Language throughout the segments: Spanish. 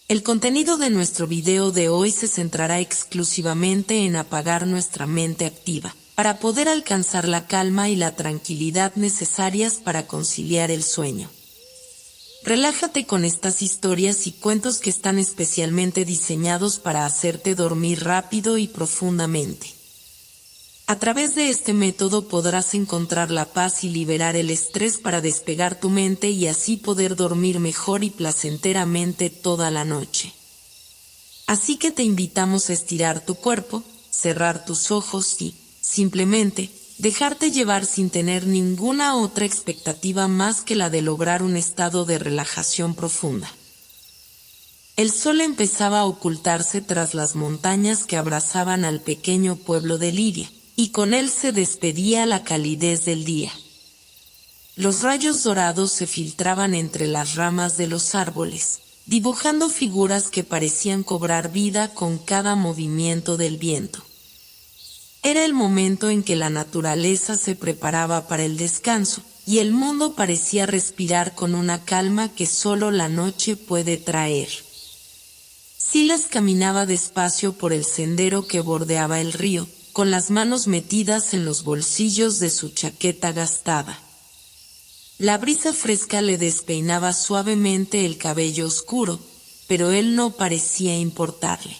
El contenido de nuestro video de hoy se centrará exclusivamente en apagar nuestra mente activa, para poder alcanzar la calma y la tranquilidad necesarias para conciliar el sueño. Relájate con estas historias y cuentos que están especialmente diseñados para hacerte dormir rápido y profundamente. A través de este método podrás encontrar la paz y liberar el estrés para despegar tu mente y así poder dormir mejor y placenteramente toda la noche. Así que te invitamos a estirar tu cuerpo, cerrar tus ojos y, simplemente, dejarte llevar sin tener ninguna otra expectativa más que la de lograr un estado de relajación profunda. El sol empezaba a ocultarse tras las montañas que abrazaban al pequeño pueblo de Liria, y con él se despedía la calidez del día. Los rayos dorados se filtraban entre las ramas de los árboles, dibujando figuras que parecían cobrar vida con cada movimiento del viento. Era el momento en que la naturaleza se preparaba para el descanso, y el mundo parecía respirar con una calma que solo la noche puede traer. Silas caminaba despacio por el sendero que bordeaba el río, con las manos metidas en los bolsillos de su chaqueta gastada. La brisa fresca le despeinaba suavemente el cabello oscuro, pero él no parecía importarle.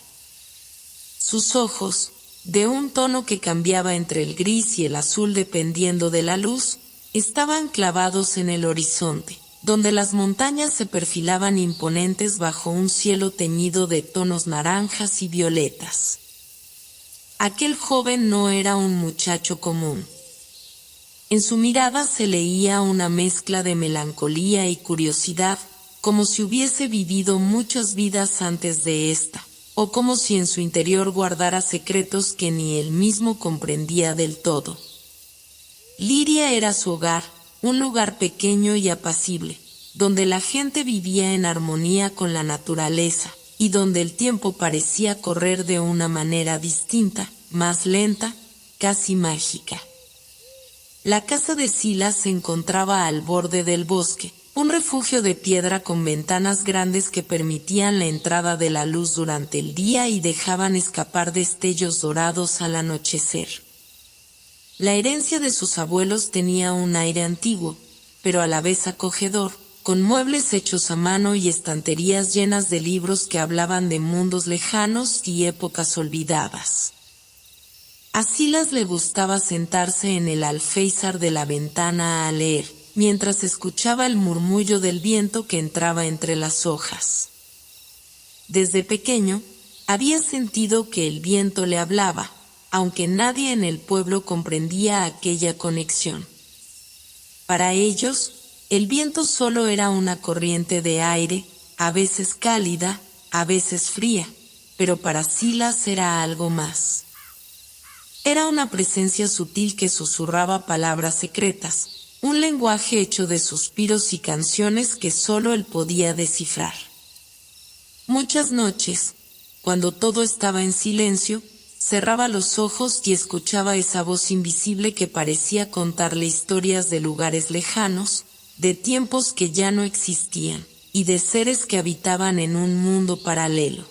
Sus ojos, de un tono que cambiaba entre el gris y el azul dependiendo de la luz, estaban clavados en el horizonte, donde las montañas se perfilaban imponentes bajo un cielo teñido de tonos naranjas y violetas. Aquel joven no era un muchacho común. En su mirada se leía una mezcla de melancolía y curiosidad, como si hubiese vivido muchas vidas antes de esta, o como si en su interior guardara secretos que ni él mismo comprendía del todo. Liria era su hogar, un lugar pequeño y apacible, donde la gente vivía en armonía con la naturaleza, y donde el tiempo parecía correr de una manera distinta, más lenta, casi mágica. La casa de Silas se encontraba al borde del bosque, un refugio de piedra con ventanas grandes que permitían la entrada de la luz durante el día y dejaban escapar destellos dorados al anochecer. La herencia de sus abuelos tenía un aire antiguo, pero a la vez acogedor, con muebles hechos a mano y estanterías llenas de libros que hablaban de mundos lejanos y épocas olvidadas. A Silas le gustaba sentarse en el alféizar de la ventana a leer, mientras escuchaba el murmullo del viento que entraba entre las hojas. Desde pequeño, había sentido que el viento le hablaba, aunque nadie en el pueblo comprendía aquella conexión. Para ellos, el viento solo era una corriente de aire, a veces cálida, a veces fría, pero para Silas era algo más. Era una presencia sutil que susurraba palabras secretas, un lenguaje hecho de suspiros y canciones que solo él podía descifrar. Muchas noches, cuando todo estaba en silencio, cerraba los ojos y escuchaba esa voz invisible que parecía contarle historias de lugares lejanos, de tiempos que ya no existían, y de seres que habitaban en un mundo paralelo.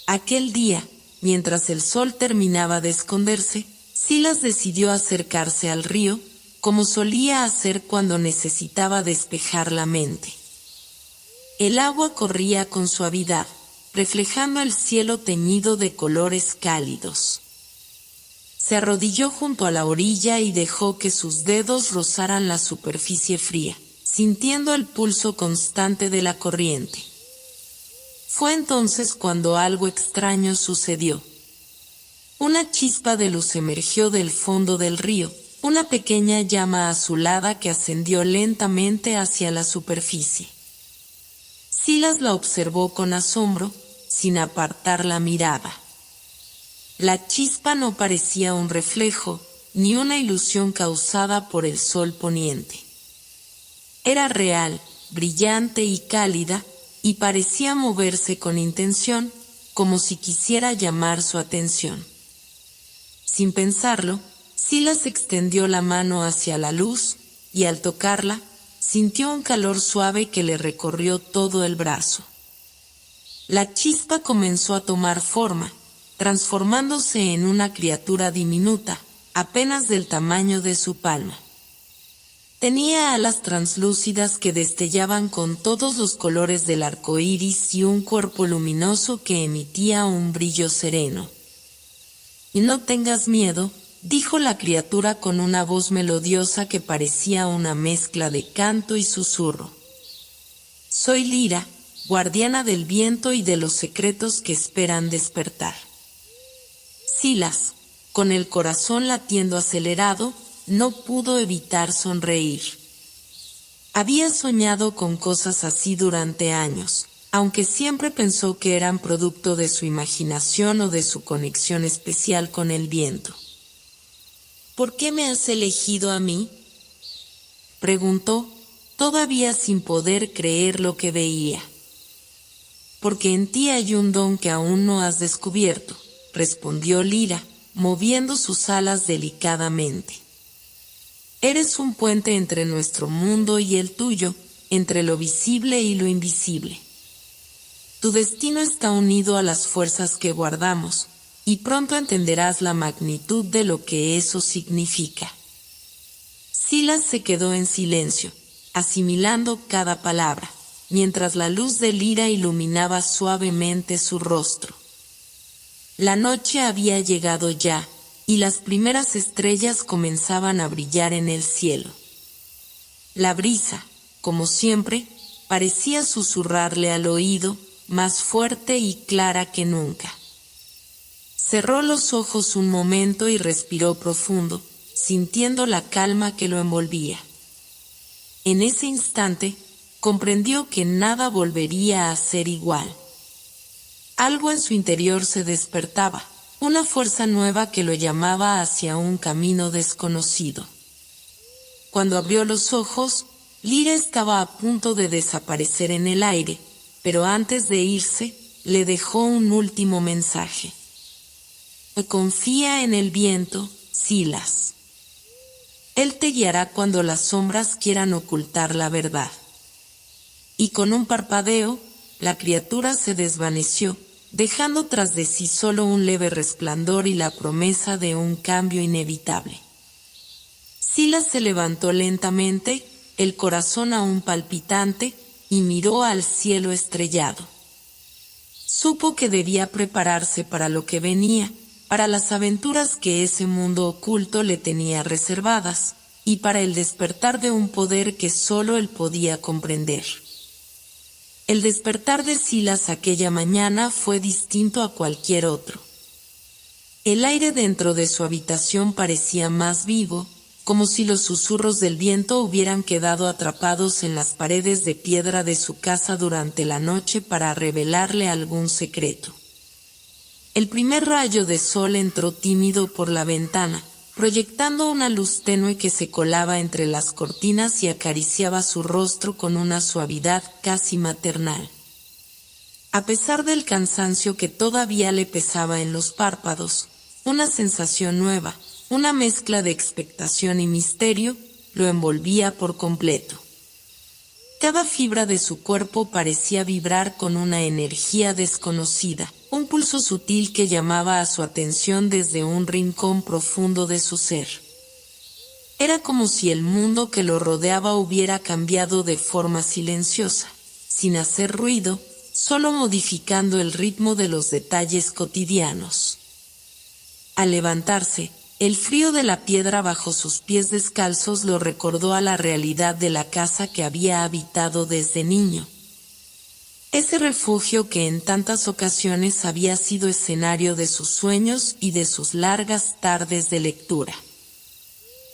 Aquel día, mientras el sol terminaba de esconderse, Silas decidió acercarse al río, como solía hacer cuando necesitaba despejar la mente. El agua corría con suavidad, reflejando el cielo teñido de colores cálidos. Se arrodilló junto a la orilla y dejó que sus dedos rozaran la superficie fría, sintiendo el pulso constante de la corriente. Fue entonces cuando algo extraño sucedió. Una chispa de luz emergió del fondo del río, una pequeña llama azulada que ascendió lentamente hacia la superficie. Silas la observó con asombro, sin apartar la mirada. La chispa no parecía un reflejo, ni una ilusión causada por el sol poniente. Era real, brillante y cálida, y parecía moverse con intención, como si quisiera llamar su atención. Sin pensarlo, Silas extendió la mano hacia la luz, y al tocarla, sintió un calor suave que le recorrió todo el brazo. La chispa comenzó a tomar forma, transformándose en una criatura diminuta, apenas del tamaño de su palma. Tenía alas translúcidas que destellaban con todos los colores del arco iris y un cuerpo luminoso que emitía un brillo sereno. «Y no tengas miedo», dijo la criatura con una voz melodiosa que parecía una mezcla de canto y susurro. «Soy Lyra, guardiana del viento y de los secretos que esperan despertar». Silas, con el corazón latiendo acelerado, no pudo evitar sonreír. Había soñado con cosas así durante años, aunque siempre pensó que eran producto de su imaginación o de su conexión especial con el viento. «¿Por qué me has elegido a mí?», preguntó, todavía sin poder creer lo que veía. «Porque en ti hay un don que aún no has descubierto», respondió Lyra, moviendo sus alas delicadamente. «Eres un puente entre nuestro mundo y el tuyo, entre lo visible y lo invisible. Tu destino está unido a las fuerzas que guardamos, y pronto entenderás la magnitud de lo que eso significa». Silas se quedó en silencio, asimilando cada palabra, mientras la luz de Lyra iluminaba suavemente su rostro. La noche había llegado ya, y las primeras estrellas comenzaban a brillar en el cielo. La brisa, como siempre, parecía susurrarle al oído, más fuerte y clara que nunca. Cerró los ojos un momento y respiró profundo, sintiendo la calma que lo envolvía. En ese instante, comprendió que nada volvería a ser igual. Algo en su interior se despertaba, una fuerza nueva que lo llamaba hacia un camino desconocido. Cuando abrió los ojos, Lyra estaba a punto de desaparecer en el aire, pero antes de irse, le dejó un último mensaje. «Confía en el viento, Silas. Él te guiará cuando las sombras quieran ocultar la verdad». Y con un parpadeo, la criatura se desvaneció, dejando tras de sí solo un leve resplandor y la promesa de un cambio inevitable. Silas se levantó lentamente, el corazón aún palpitante, y miró al cielo estrellado. Supo que debía prepararse para lo que venía, para las aventuras que ese mundo oculto le tenía reservadas, y para el despertar de un poder que solo él podía comprender. El despertar de Silas aquella mañana fue distinto a cualquier otro. El aire dentro de su habitación parecía más vivo, como si los susurros del viento hubieran quedado atrapados en las paredes de piedra de su casa durante la noche para revelarle algún secreto. El primer rayo de sol entró tímido por la ventana, proyectando una luz tenue que se colaba entre las cortinas y acariciaba su rostro con una suavidad casi maternal. A pesar del cansancio que todavía le pesaba en los párpados, una sensación nueva, una mezcla de expectación y misterio, lo envolvía por completo. Cada fibra de su cuerpo parecía vibrar con una energía desconocida, un pulso sutil que llamaba a su atención desde un rincón profundo de su ser. Era como si el mundo que lo rodeaba hubiera cambiado de forma silenciosa, sin hacer ruido, solo modificando el ritmo de los detalles cotidianos. Al levantarse, el frío de la piedra bajo sus pies descalzos lo recordó a la realidad de la casa que había habitado desde niño. Ese refugio que en tantas ocasiones había sido escenario de sus sueños y de sus largas tardes de lectura.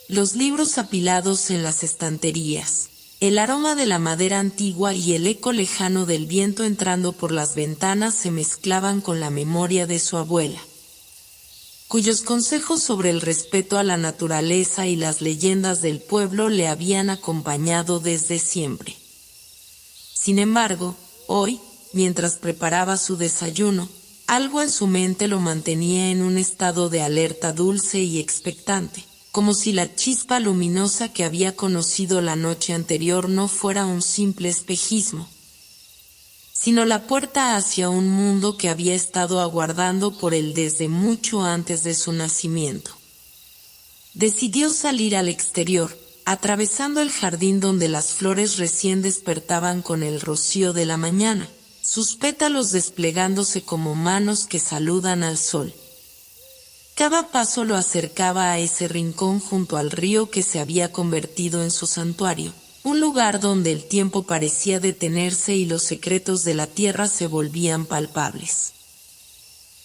Los libros apilados en las estanterías, el aroma de la madera antigua y el eco lejano del viento entrando por las ventanas se mezclaban con la memoria de su abuela, cuyos consejos sobre el respeto a la naturaleza y las leyendas del pueblo le habían acompañado desde siempre. Sin embargo, hoy, mientras preparaba su desayuno, algo en su mente lo mantenía en un estado de alerta dulce y expectante, como si la chispa luminosa que había conocido la noche anterior no fuera un simple espejismo, sino la puerta hacia un mundo que había estado aguardando por él desde mucho antes de su nacimiento. Decidió salir al exterior, atravesando el jardín donde las flores recién despertaban con el rocío de la mañana, sus pétalos desplegándose como manos que saludan al sol. Cada paso lo acercaba a ese rincón junto al río que se había convertido en su santuario, un lugar donde el tiempo parecía detenerse y los secretos de la tierra se volvían palpables.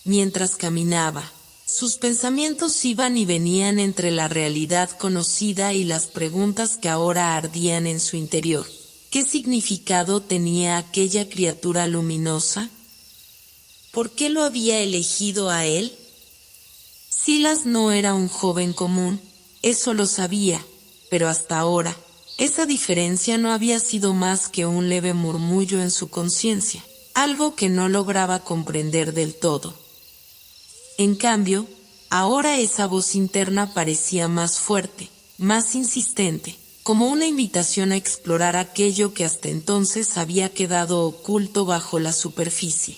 Mientras caminaba, sus pensamientos iban y venían entre la realidad conocida y las preguntas que ahora ardían en su interior. ¿Qué significado tenía aquella criatura luminosa? ¿Por qué lo había elegido a él? Silas no era un joven común, eso lo sabía, pero hasta ahora, esa diferencia no había sido más que un leve murmullo en su conciencia, algo que no lograba comprender del todo. En cambio, ahora esa voz interna parecía más fuerte, más insistente, como una invitación a explorar aquello que hasta entonces había quedado oculto bajo la superficie.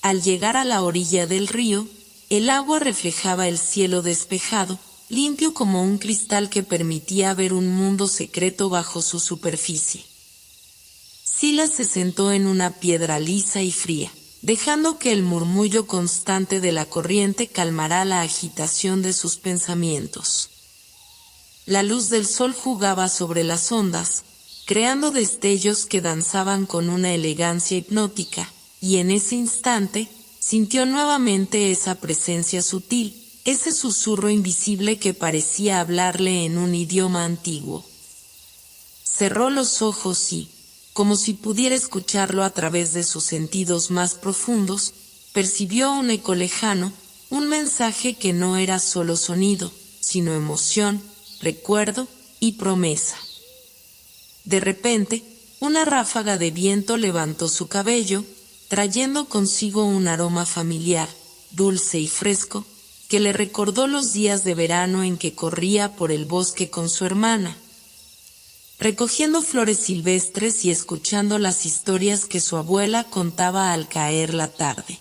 Al llegar a la orilla del río, el agua reflejaba el cielo despejado, limpio como un cristal que permitía ver un mundo secreto bajo su superficie. Silas se sentó en una piedra lisa y fría, dejando que el murmullo constante de la corriente calmara la agitación de sus pensamientos. La luz del sol jugaba sobre las ondas, creando destellos que danzaban con una elegancia hipnótica, y en ese instante, sintió nuevamente esa presencia sutil, ese susurro invisible que parecía hablarle en un idioma antiguo. Cerró los ojos y, como si pudiera escucharlo a través de sus sentidos más profundos, percibió un eco lejano, un mensaje que no era solo sonido, sino emoción, recuerdo y promesa. De repente, una ráfaga de viento levantó su cabello, trayendo consigo un aroma familiar, dulce y fresco, que le recordó los días de verano en que corría por el bosque con su hermana, recogiendo flores silvestres y escuchando las historias que su abuela contaba al caer la tarde.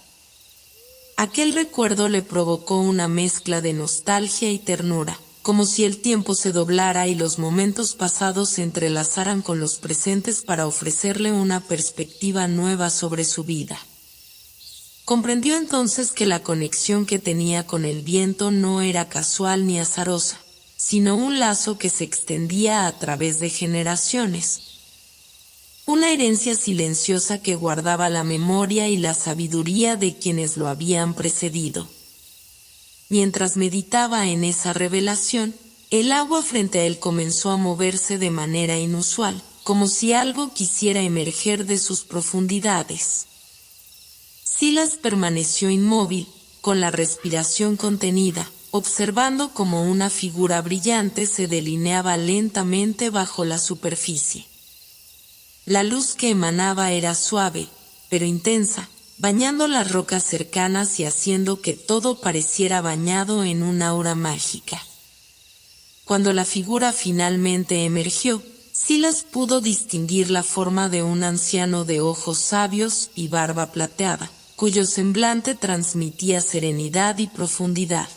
Aquel recuerdo le provocó una mezcla de nostalgia y ternura, como si el tiempo se doblara y los momentos pasados se entrelazaran con los presentes para ofrecerle una perspectiva nueva sobre su vida. Comprendió entonces que la conexión que tenía con el viento no era casual ni azarosa, sino un lazo que se extendía a través de generaciones. Una herencia silenciosa que guardaba la memoria y la sabiduría de quienes lo habían precedido. Mientras meditaba en esa revelación, el agua frente a él comenzó a moverse de manera inusual, como si algo quisiera emerger de sus profundidades. Silas permaneció inmóvil, con la respiración contenida, observando cómo una figura brillante se delineaba lentamente bajo la superficie. La luz que emanaba era suave, pero intensa, bañando las rocas cercanas y haciendo que todo pareciera bañado en un aura mágica. Cuando la figura finalmente emergió, Silas pudo distinguir la forma de un anciano de ojos sabios y barba plateada, cuyo semblante transmitía serenidad y profundidad.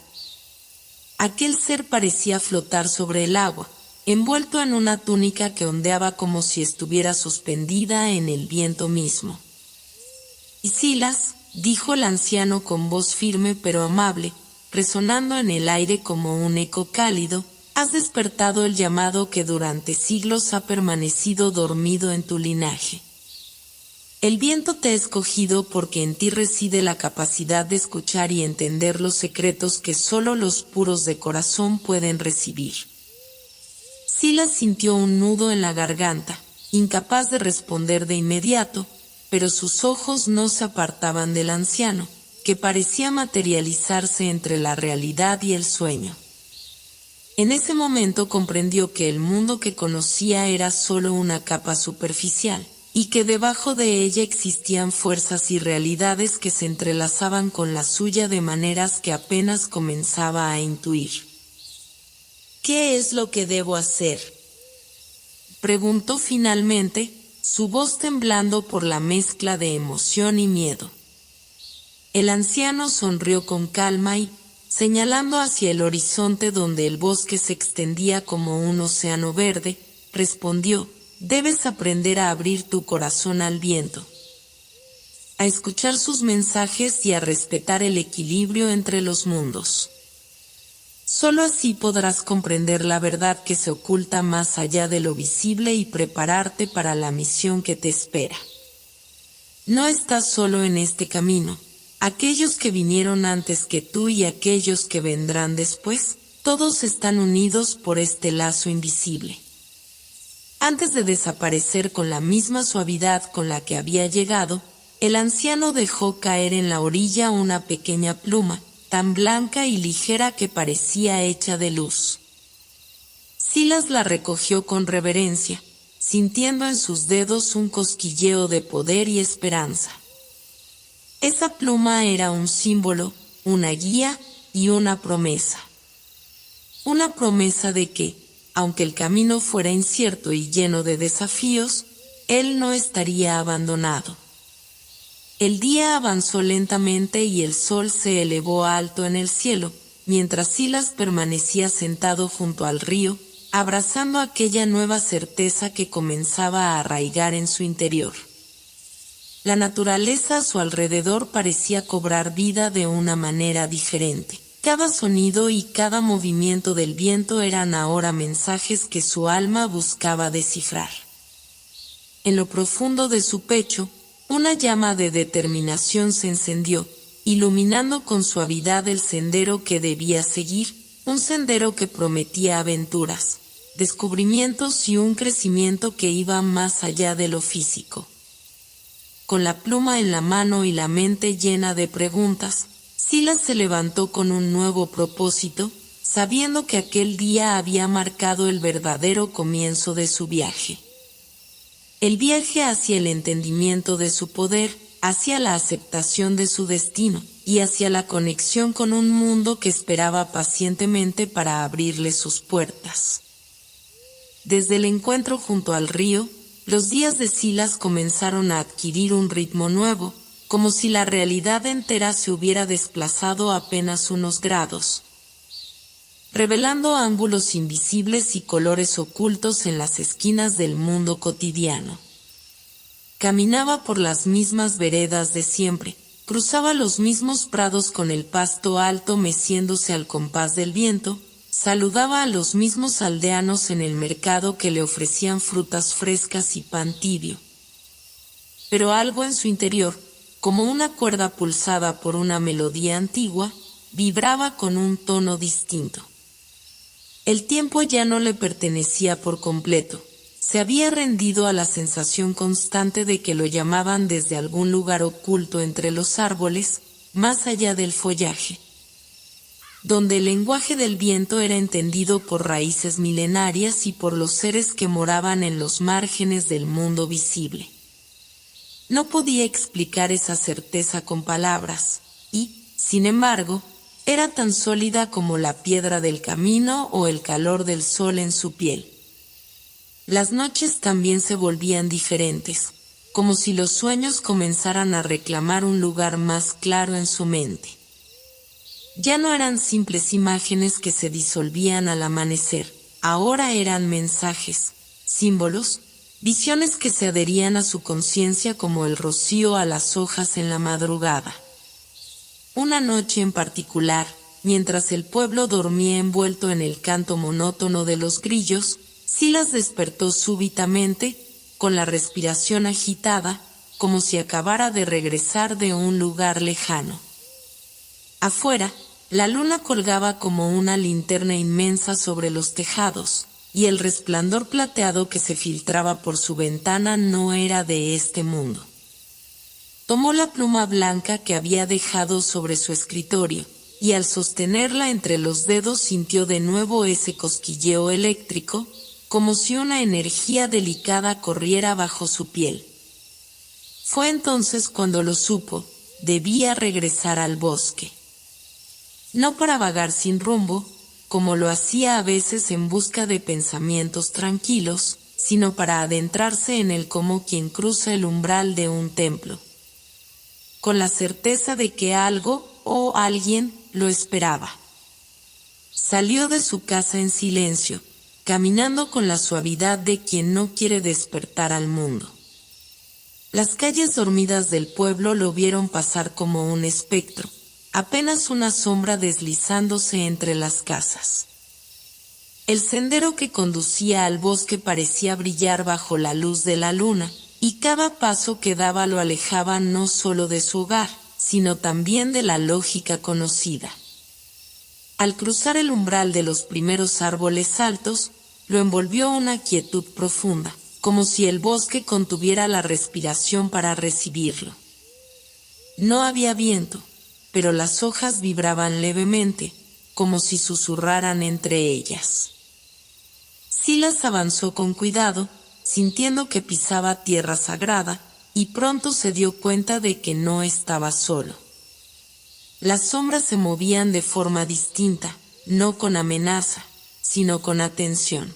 Aquel ser parecía flotar sobre el agua, envuelto en una túnica que ondeaba como si estuviera suspendida en el viento mismo. «Y Silas», dijo el anciano con voz firme pero amable, resonando en el aire como un eco cálido, «has despertado el llamado que durante siglos ha permanecido dormido en tu linaje. El viento te ha escogido porque en ti reside la capacidad de escuchar y entender los secretos que solo los puros de corazón pueden recibir». Silas sintió un nudo en la garganta, incapaz de responder de inmediato, pero sus ojos no se apartaban del anciano, que parecía materializarse entre la realidad y el sueño. En ese momento comprendió que el mundo que conocía era solo una capa superficial, y que debajo de ella existían fuerzas y realidades que se entrelazaban con la suya de maneras que apenas comenzaba a intuir. «¿Qué es lo que debo hacer?», preguntó finalmente, su voz temblando por la mezcla de emoción y miedo. El anciano sonrió con calma y, señalando hacia el horizonte donde el bosque se extendía como un océano verde, respondió: debes aprender a abrir tu corazón al viento, a escuchar sus mensajes y a respetar el equilibrio entre los mundos. Solo así podrás comprender la verdad que se oculta más allá de lo visible y prepararte para la misión que te espera. No estás solo en este camino. Aquellos que vinieron antes que tú y aquellos que vendrán después, todos están unidos por este lazo invisible. Antes de desaparecer con la misma suavidad con la que había llegado, el anciano dejó caer en la orilla una pequeña pluma, tan blanca y ligera que parecía hecha de luz. Silas la recogió con reverencia, sintiendo en sus dedos un cosquilleo de poder y esperanza. Esa pluma era un símbolo, una guía y una promesa. Una promesa de que, aunque el camino fuera incierto y lleno de desafíos, él no estaría abandonado. El día avanzó lentamente y el sol se elevó alto en el cielo, mientras Silas permanecía sentado junto al río, abrazando aquella nueva certeza que comenzaba a arraigar en su interior. La naturaleza a su alrededor parecía cobrar vida de una manera diferente. Cada sonido y cada movimiento del viento eran ahora mensajes que su alma buscaba descifrar. En lo profundo de su pecho, una llama de determinación se encendió, iluminando con suavidad el sendero que debía seguir, un sendero que prometía aventuras, descubrimientos y un crecimiento que iba más allá de lo físico. Con la pluma en la mano y la mente llena de preguntas, Silas se levantó con un nuevo propósito, sabiendo que aquel día había marcado el verdadero comienzo de su viaje. El viaje hacia el entendimiento de su poder, hacia la aceptación de su destino, y hacia la conexión con un mundo que esperaba pacientemente para abrirle sus puertas. Desde el encuentro junto al río, los días de Silas comenzaron a adquirir un ritmo nuevo, como si la realidad entera se hubiera desplazado apenas unos grados, revelando ángulos invisibles y colores ocultos en las esquinas del mundo cotidiano. Caminaba por las mismas veredas de siempre, cruzaba los mismos prados con el pasto alto meciéndose al compás del viento, saludaba a los mismos aldeanos en el mercado que le ofrecían frutas frescas y pan tibio. Pero algo en su interior, como una cuerda pulsada por una melodía antigua, vibraba con un tono distinto. El tiempo ya no le pertenecía por completo. Se había rendido a la sensación constante de que lo llamaban desde algún lugar oculto entre los árboles, más allá del follaje, donde el lenguaje del viento era entendido por raíces milenarias y por los seres que moraban en los márgenes del mundo visible. No podía explicar esa certeza con palabras, y, sin embargo, era tan sólida como la piedra del camino o el calor del sol en su piel. Las noches también se volvían diferentes, como si los sueños comenzaran a reclamar un lugar más claro en su mente. Ya no eran simples imágenes que se disolvían al amanecer, ahora eran mensajes, símbolos, visiones que se adherían a su conciencia como el rocío a las hojas en la madrugada. Una noche en particular, mientras el pueblo dormía envuelto en el canto monótono de los grillos, Silas despertó súbitamente, con la respiración agitada, como si acabara de regresar de un lugar lejano. Afuera, la luna colgaba como una linterna inmensa sobre los tejados, y el resplandor plateado que se filtraba por su ventana no era de este mundo. Tomó la pluma blanca que había dejado sobre su escritorio, y al sostenerla entre los dedos sintió de nuevo ese cosquilleo eléctrico, como si una energía delicada corriera bajo su piel. Fue entonces cuando lo supo: debía regresar al bosque. No para vagar sin rumbo, como lo hacía a veces en busca de pensamientos tranquilos, sino para adentrarse en él como quien cruza el umbral de un templo, con la certeza de que algo o alguien lo esperaba. Salió de su casa en silencio, caminando con la suavidad de quien no quiere despertar al mundo. Las calles dormidas del pueblo lo vieron pasar como un espectro, apenas una sombra deslizándose entre las casas. El sendero que conducía al bosque parecía brillar bajo la luz de la luna, y cada paso que daba lo alejaba no solo de su hogar, sino también de la lógica conocida. Al cruzar el umbral de los primeros árboles altos, lo envolvió una quietud profunda, como si el bosque contuviera la respiración para recibirlo. No había viento, pero las hojas vibraban levemente, como si susurraran entre ellas. Silas avanzó con cuidado, sintiendo que pisaba tierra sagrada, y pronto se dio cuenta de que no estaba solo. Las sombras se movían de forma distinta, no con amenaza, sino con atención.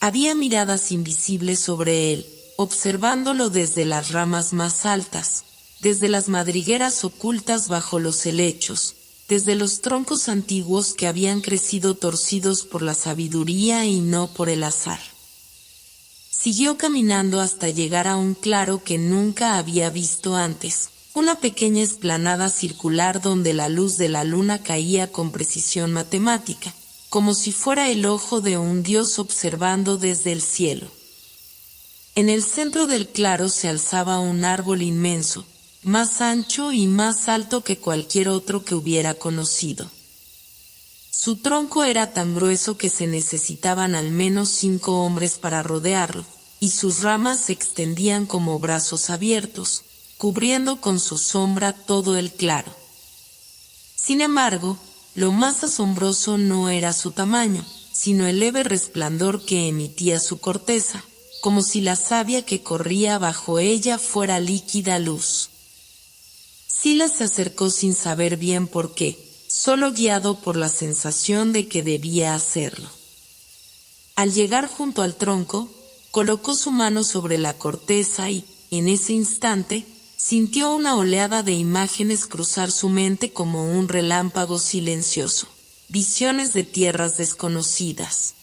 Había miradas invisibles sobre él, observándolo desde las ramas más altas, desde las madrigueras ocultas bajo los helechos, desde los troncos antiguos que habían crecido torcidos por la sabiduría y no por el azar. Siguió caminando hasta llegar a un claro que nunca había visto antes, una pequeña explanada circular donde la luz de la luna caía con precisión matemática, como si fuera el ojo de un dios observando desde el cielo. En el centro del claro se alzaba un árbol inmenso, más ancho y más alto que cualquier otro que hubiera conocido. Su tronco era tan grueso que se necesitaban al menos 5 hombres para rodearlo, y sus ramas se extendían como brazos abiertos, cubriendo con su sombra todo el claro. Sin embargo, lo más asombroso no era su tamaño, sino el leve resplandor que emitía su corteza, como si la savia que corría bajo ella fuera líquida luz. Silas se acercó sin saber bien por qué, solo guiado por la sensación de que debía hacerlo. Al llegar junto al tronco, colocó su mano sobre la corteza y, en ese instante, sintió una oleada de imágenes cruzar su mente como un relámpago silencioso, visiones de tierras desconocidas,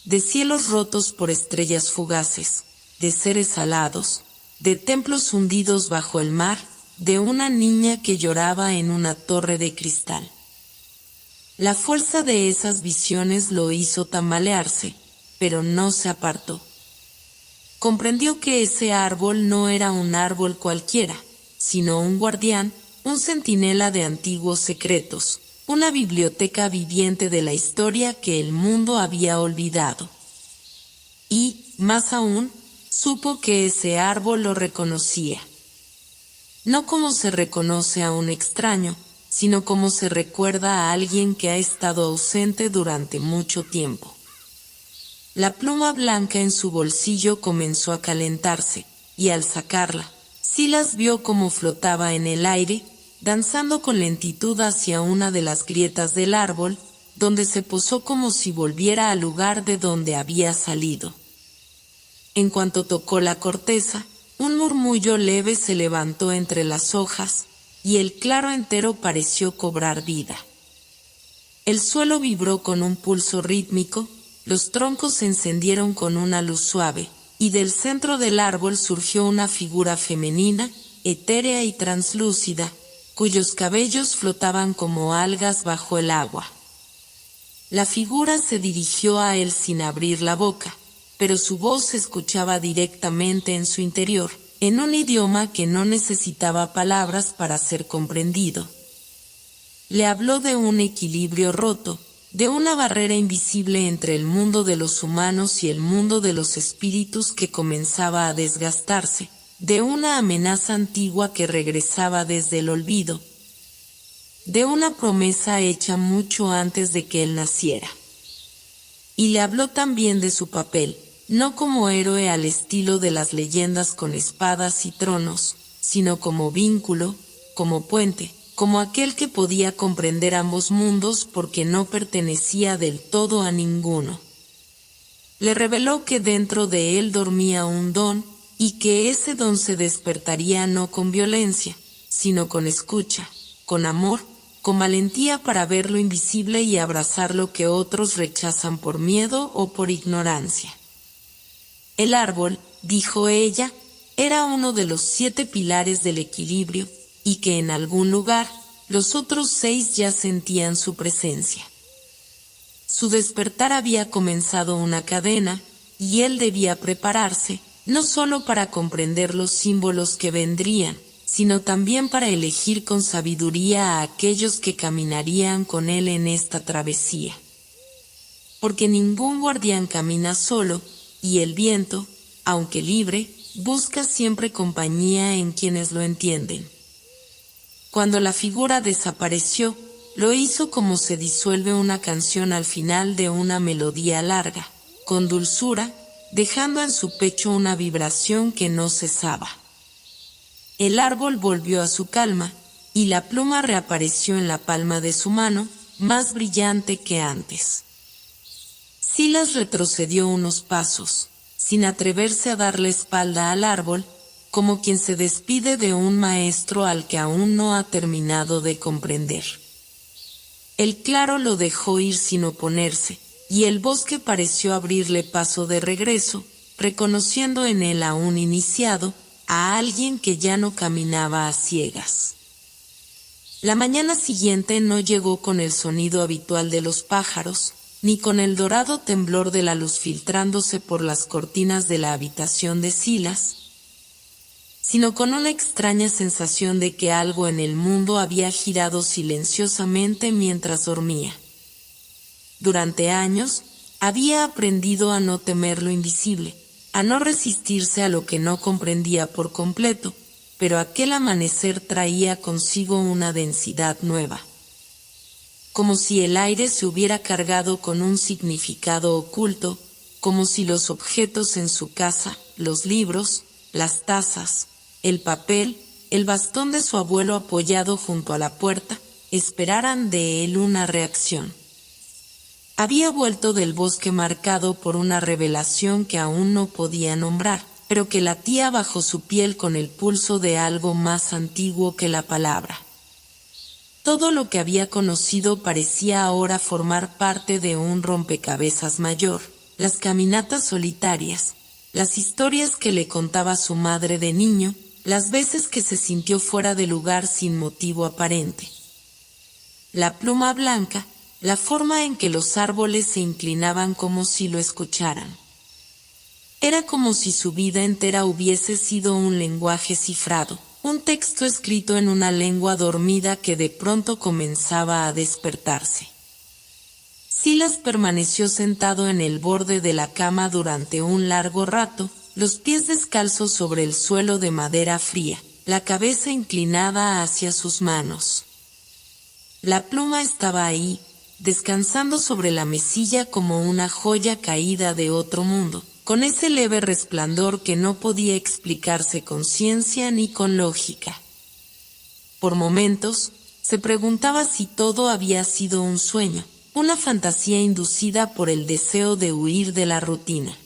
de cielos rotos por estrellas fugaces, de seres alados, de templos hundidos bajo el mar, de una niña que lloraba en una torre de cristal. La fuerza de esas visiones lo hizo tambalearse, pero no se apartó. Comprendió que ese árbol no era un árbol cualquiera, sino un guardián, un centinela de antiguos secretos, una biblioteca viviente de la historia que el mundo había olvidado. Y, más aún, supo que ese árbol lo reconocía. No como se reconoce a un extraño, sino como se recuerda a alguien que ha estado ausente durante mucho tiempo. La pluma blanca en su bolsillo comenzó a calentarse, y al sacarla, Silas vio cómo flotaba en el aire, danzando con lentitud hacia una de las grietas del árbol, donde se posó como si volviera al lugar de donde había salido. En cuanto tocó la corteza, un murmullo leve se levantó entre las hojas, y el claro entero pareció cobrar vida. El suelo vibró con un pulso rítmico, los troncos se encendieron con una luz suave, y del centro del árbol surgió una figura femenina, etérea y translúcida, cuyos cabellos flotaban como algas bajo el agua. La figura se dirigió a él sin abrir la boca, pero su voz se escuchaba directamente en su interior, en un idioma que no necesitaba palabras para ser comprendido. Le habló de un equilibrio roto, de una barrera invisible entre el mundo de los humanos y el mundo de los espíritus que comenzaba a desgastarse, de una amenaza antigua que regresaba desde el olvido, de una promesa hecha mucho antes de que él naciera. Y le habló también de su papel, no como héroe al estilo de las leyendas con espadas y tronos, sino como vínculo, como puente, como aquel que podía comprender ambos mundos porque no pertenecía del todo a ninguno. Le reveló que dentro de él dormía un don, y que ese don se despertaría no con violencia, sino con escucha, con amor, con valentía para ver lo invisible y abrazar lo que otros rechazan por miedo o por ignorancia. El árbol, dijo ella, era uno de los 7 pilares del equilibrio, y que en algún lugar, los otros 6 ya sentían su presencia. Su despertar había comenzado una cadena, y él debía prepararse, no solo para comprender los símbolos que vendrían, sino también para elegir con sabiduría a aquellos que caminarían con él en esta travesía. Porque ningún guardián camina solo, y el viento, aunque libre, busca siempre compañía en quienes lo entienden. Cuando la figura desapareció, lo hizo como se disuelve una canción al final de una melodía larga, con dulzura, dejando en su pecho una vibración que no cesaba. El árbol volvió a su calma, y la pluma reapareció en la palma de su mano, más brillante que antes. Silas retrocedió unos pasos, sin atreverse a dar la espalda al árbol, como quien se despide de un maestro al que aún no ha terminado de comprender. El claro lo dejó ir sin oponerse, y el bosque pareció abrirle paso de regreso, reconociendo en él a un iniciado, a alguien que ya no caminaba a ciegas. La mañana siguiente no llegó con el sonido habitual de los pájaros, ni con el dorado temblor de la luz filtrándose por las cortinas de la habitación de Silas, sino con una extraña sensación de que algo en el mundo había girado silenciosamente mientras dormía. Durante años, había aprendido a no temer lo invisible, a no resistirse a lo que no comprendía por completo, pero aquel amanecer traía consigo una densidad nueva. Como si el aire se hubiera cargado con un significado oculto, como si los objetos en su casa, los libros, las tazas, el papel, el bastón de su abuelo apoyado junto a la puerta, esperaran de él una reacción. Había vuelto del bosque marcado por una revelación que aún no podía nombrar, pero que latía bajo su piel con el pulso de algo más antiguo que la palabra. Todo lo que había conocido parecía ahora formar parte de un rompecabezas mayor, las caminatas solitarias, las historias que le contaba su madre de niño, las veces que se sintió fuera de lugar sin motivo aparente. La pluma blanca, la forma en que los árboles se inclinaban como si lo escucharan. Era como si su vida entera hubiese sido un lenguaje cifrado, un texto escrito en una lengua dormida que de pronto comenzaba a despertarse. Silas permaneció sentado en el borde de la cama durante un largo rato, los pies descalzos sobre el suelo de madera fría, la cabeza inclinada hacia sus manos. La pluma estaba ahí, descansando sobre la mesilla como una joya caída de otro mundo, con ese leve resplandor que no podía explicarse con ciencia ni con lógica. Por momentos, se preguntaba si todo había sido un sueño, una fantasía inducida por el deseo de huir de la rutina.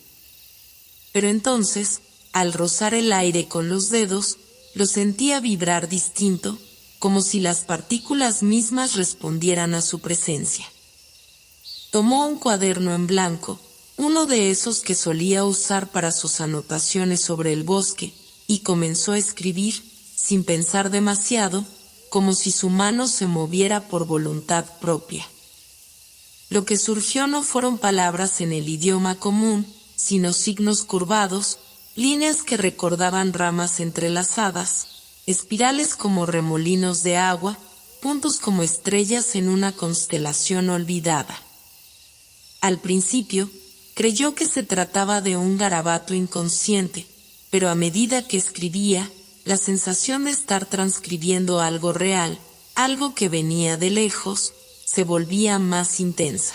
Pero entonces, al rozar el aire con los dedos, lo sentía vibrar distinto, como si las partículas mismas respondieran a su presencia. Tomó un cuaderno en blanco, uno de esos que solía usar para sus anotaciones sobre el bosque, y comenzó a escribir, sin pensar demasiado, como si su mano se moviera por voluntad propia. Lo que surgió no fueron palabras en el idioma común, sino signos curvados, líneas que recordaban ramas entrelazadas, espirales como remolinos de agua, puntos como estrellas en una constelación olvidada. Al principio, creyó que se trataba de un garabato inconsciente, pero a medida que escribía, la sensación de estar transcribiendo algo real, algo que venía de lejos, se volvía más intensa.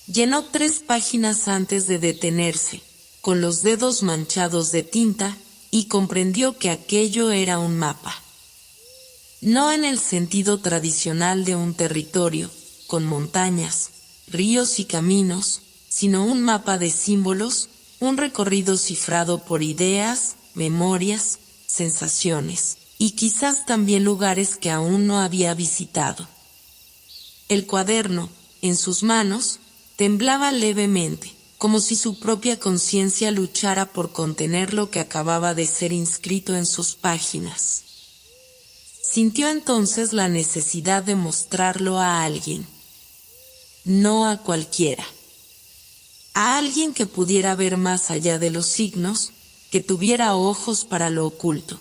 Llenó 3 páginas antes de detenerse, con los dedos manchados de tinta, y comprendió que aquello era un mapa. No en el sentido tradicional de un territorio, con montañas, ríos y caminos, sino un mapa de símbolos, un recorrido cifrado por ideas, memorias, sensaciones, y quizás también lugares que aún no había visitado. El cuaderno, en sus manos, temblaba levemente, como si su propia conciencia luchara por contener lo que acababa de ser inscrito en sus páginas. Sintió entonces la necesidad de mostrarlo a alguien. No a cualquiera. A alguien que pudiera ver más allá de los signos, que tuviera ojos para lo oculto.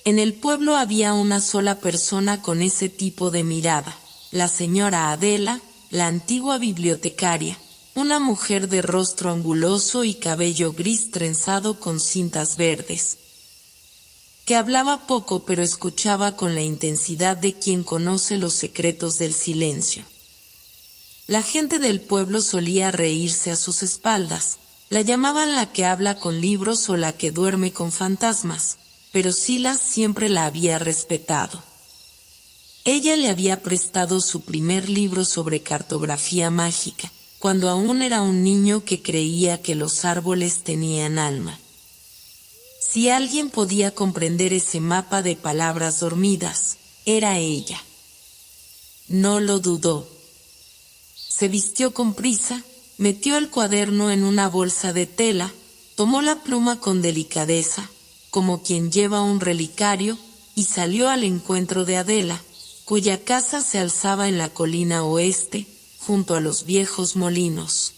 En el pueblo había una sola persona con ese tipo de mirada, la señora Adela, la antigua bibliotecaria, una mujer de rostro anguloso y cabello gris trenzado con cintas verdes, que hablaba poco pero escuchaba con la intensidad de quien conoce los secretos del silencio. La gente del pueblo solía reírse a sus espaldas, la llamaban la que habla con libros o la que duerme con fantasmas, pero Silas siempre la había respetado. Ella le había prestado su primer libro sobre cartografía mágica, cuando aún era un niño que creía que los árboles tenían alma. Si alguien podía comprender ese mapa de palabras dormidas, era ella. No lo dudó. Se vistió con prisa, metió el cuaderno en una bolsa de tela, tomó la pluma con delicadeza, como quien lleva un relicario, y salió al encuentro de Adela, cuya casa se alzaba en la colina oeste, junto a los viejos molinos.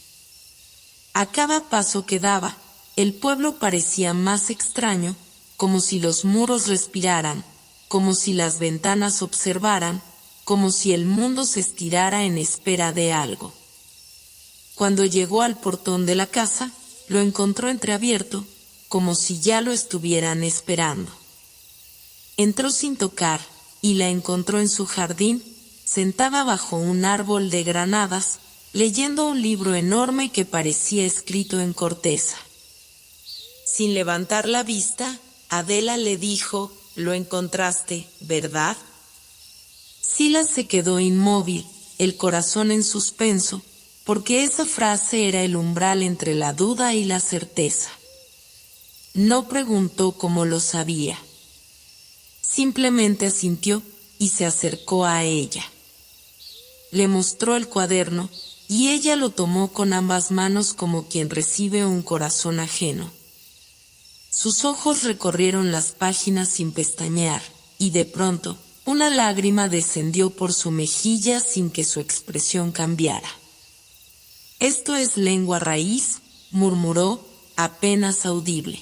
A cada paso que daba, el pueblo parecía más extraño, como si los muros respiraran, como si las ventanas observaran, como si el mundo se estirara en espera de algo. Cuando llegó al portón de la casa, lo encontró entreabierto, como si ya lo estuvieran esperando. Entró sin tocar, y la encontró en su jardín, sentada bajo un árbol de granadas, leyendo un libro enorme que parecía escrito en corteza. Sin levantar la vista, Adela le dijo: «Lo encontraste, ¿verdad?». Silas se quedó inmóvil, el corazón en suspenso, porque esa frase era el umbral entre la duda y la certeza. No preguntó cómo lo sabía. Simplemente asintió y se acercó a ella. Le mostró el cuaderno, y ella lo tomó con ambas manos como quien recibe un corazón ajeno. Sus ojos recorrieron las páginas sin pestañear, y de pronto, una lágrima descendió por su mejilla sin que su expresión cambiara. «Esto es lengua raíz», murmuró, apenas audible.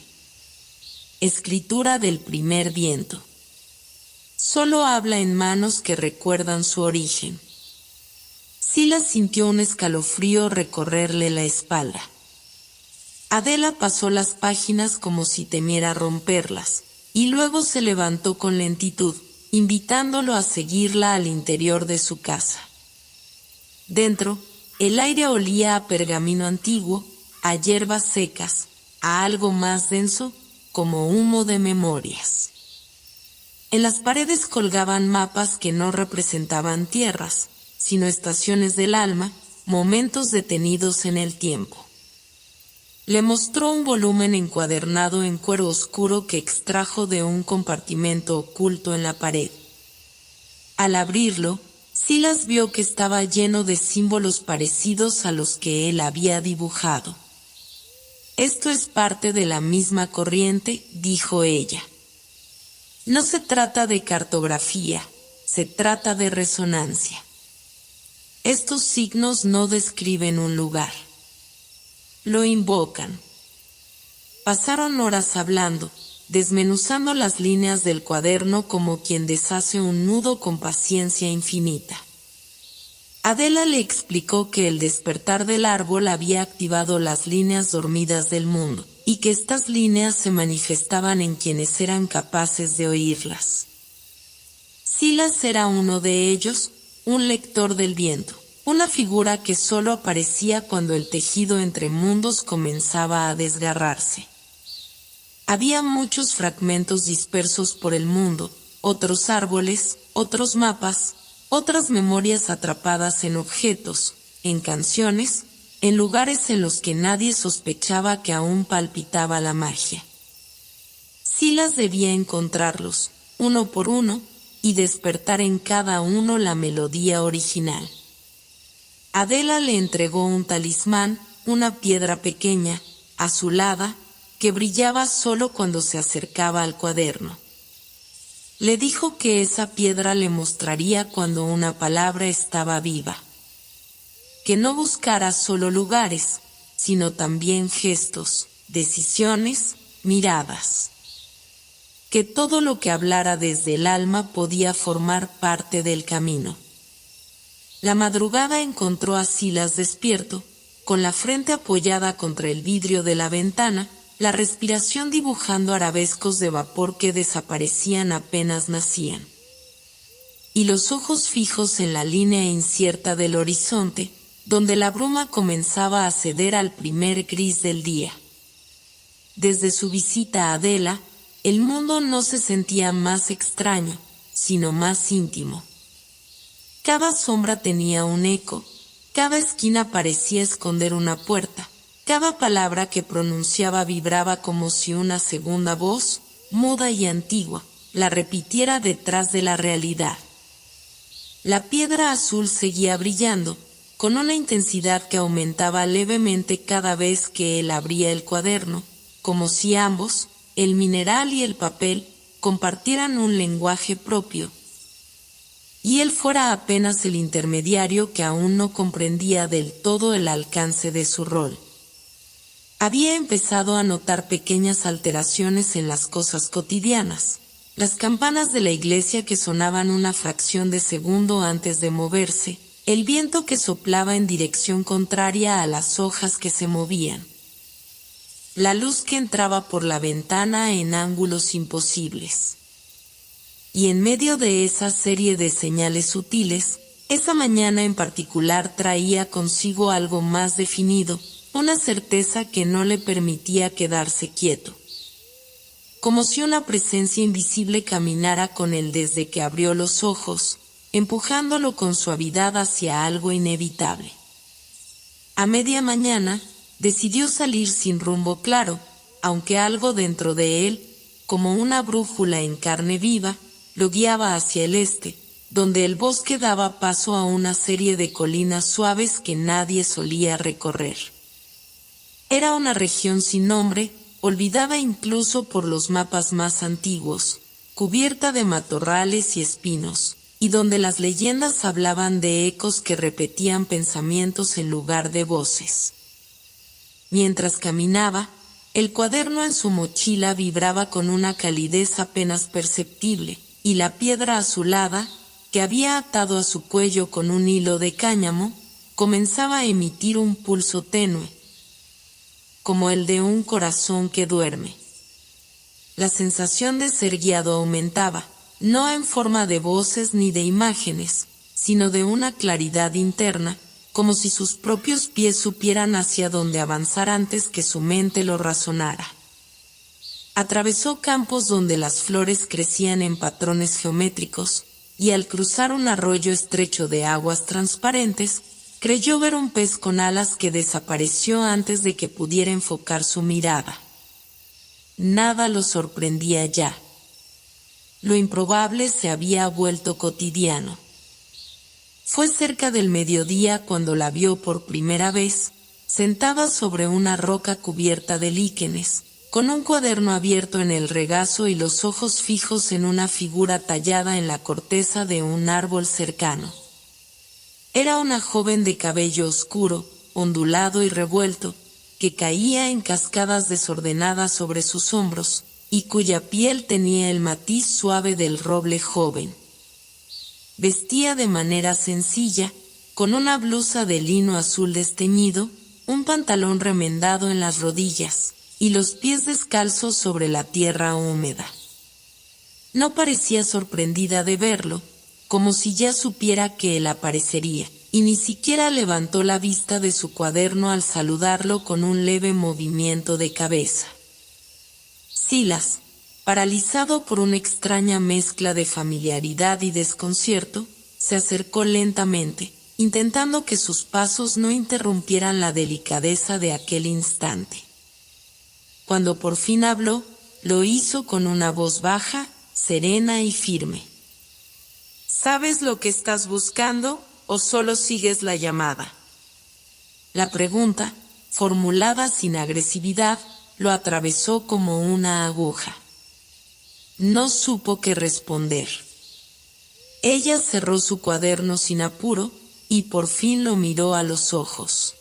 «Escritura del primer viento. Solo habla en manos que recuerdan su origen». Silas sintió un escalofrío recorrerle la espalda. Adela pasó las páginas como si temiera romperlas, y luego se levantó con lentitud, invitándolo a seguirla al interior de su casa. Dentro, el aire olía a pergamino antiguo, a hierbas secas, a algo más denso, como humo de memorias. En las paredes colgaban mapas que no representaban tierras, sino estaciones del alma, momentos detenidos en el tiempo. Le mostró un volumen encuadernado en cuero oscuro que extrajo de un compartimento oculto en la pared. Al abrirlo, Silas vio que estaba lleno de símbolos parecidos a los que él había dibujado. «Esto es parte de la misma corriente», dijo ella. «No se trata de cartografía, se trata de resonancia. Estos signos no describen un lugar. Lo invocan». Pasaron horas hablando, desmenuzando las líneas del cuaderno como quien deshace un nudo con paciencia infinita. Adela le explicó que el despertar del árbol había activado las líneas dormidas del mundo, y que estas líneas se manifestaban en quienes eran capaces de oírlas. Silas era uno de ellos, un lector del viento. Una figura que solo aparecía cuando el tejido entre mundos comenzaba a desgarrarse. Había muchos fragmentos dispersos por el mundo, otros árboles, otros mapas, otras memorias atrapadas en objetos, en canciones, en lugares en los que nadie sospechaba que aún palpitaba la magia. Silas debía encontrarlos, uno por uno, y despertar en cada uno la melodía original. Adela le entregó un talismán, una piedra pequeña, azulada, que brillaba solo cuando se acercaba al cuaderno. Le dijo que esa piedra le mostraría cuando una palabra estaba viva. Que no buscara solo lugares, sino también gestos, decisiones, miradas. Que todo lo que hablara desde el alma podía formar parte del camino. La madrugada encontró a Silas despierto, con la frente apoyada contra el vidrio de la ventana, la respiración dibujando arabescos de vapor que desaparecían apenas nacían. Y los ojos fijos en la línea incierta del horizonte, donde la bruma comenzaba a ceder al primer gris del día. Desde su visita a Adela, el mundo no se sentía más extraño, sino más íntimo. Cada sombra tenía un eco, cada esquina parecía esconder una puerta, cada palabra que pronunciaba vibraba como si una segunda voz, muda y antigua, la repitiera detrás de la realidad. La piedra azul seguía brillando, con una intensidad que aumentaba levemente cada vez que él abría el cuaderno, como si ambos, el mineral y el papel, compartieran un lenguaje propio, y él fuera apenas el intermediario que aún no comprendía del todo el alcance de su rol. Había empezado a notar pequeñas alteraciones en las cosas cotidianas, las campanas de la iglesia que sonaban una fracción de segundo antes de moverse, el viento que soplaba en dirección contraria a las hojas que se movían, la luz que entraba por la ventana en ángulos imposibles. Y en medio de esa serie de señales sutiles, esa mañana en particular traía consigo algo más definido, una certeza que no le permitía quedarse quieto. Como si una presencia invisible caminara con él desde que abrió los ojos, empujándolo con suavidad hacia algo inevitable. A media mañana, decidió salir sin rumbo claro, aunque algo dentro de él, como una brújula en carne viva, lo guiaba hacia el este, donde el bosque daba paso a una serie de colinas suaves que nadie solía recorrer. Era una región sin nombre, olvidada incluso por los mapas más antiguos, cubierta de matorrales y espinos, y donde las leyendas hablaban de ecos que repetían pensamientos en lugar de voces. Mientras caminaba, el cuaderno en su mochila vibraba con una calidez apenas perceptible, y la piedra azulada, que había atado a su cuello con un hilo de cáñamo, comenzaba a emitir un pulso tenue, como el de un corazón que duerme. La sensación de ser guiado aumentaba, no en forma de voces ni de imágenes, sino de una claridad interna, como si sus propios pies supieran hacia dónde avanzar antes que su mente lo razonara. Atravesó campos donde las flores crecían en patrones geométricos, y al cruzar un arroyo estrecho de aguas transparentes, creyó ver un pez con alas que desapareció antes de que pudiera enfocar su mirada. Nada lo sorprendía ya. Lo improbable se había vuelto cotidiano. Fue cerca del mediodía cuando la vio por primera vez, sentada sobre una roca cubierta de líquenes, con un cuaderno abierto en el regazo y los ojos fijos en una figura tallada en la corteza de un árbol cercano. Era una joven de cabello oscuro, ondulado y revuelto, que caía en cascadas desordenadas sobre sus hombros, y cuya piel tenía el matiz suave del roble joven. Vestía de manera sencilla, con una blusa de lino azul desteñido, un pantalón remendado en las rodillas, y los pies descalzos sobre la tierra húmeda. No parecía sorprendida de verlo, como si ya supiera que él aparecería, y ni siquiera levantó la vista de su cuaderno al saludarlo con un leve movimiento de cabeza. Silas, paralizado por una extraña mezcla de familiaridad y desconcierto, se acercó lentamente, intentando que sus pasos no interrumpieran la delicadeza de aquel instante. Cuando por fin habló, lo hizo con una voz baja, serena y firme. ¿Sabes lo que estás buscando o solo sigues la llamada? La pregunta, formulada sin agresividad, lo atravesó como una aguja. No supo qué responder. Ella cerró su cuaderno sin apuro y por fin lo miró a los ojos.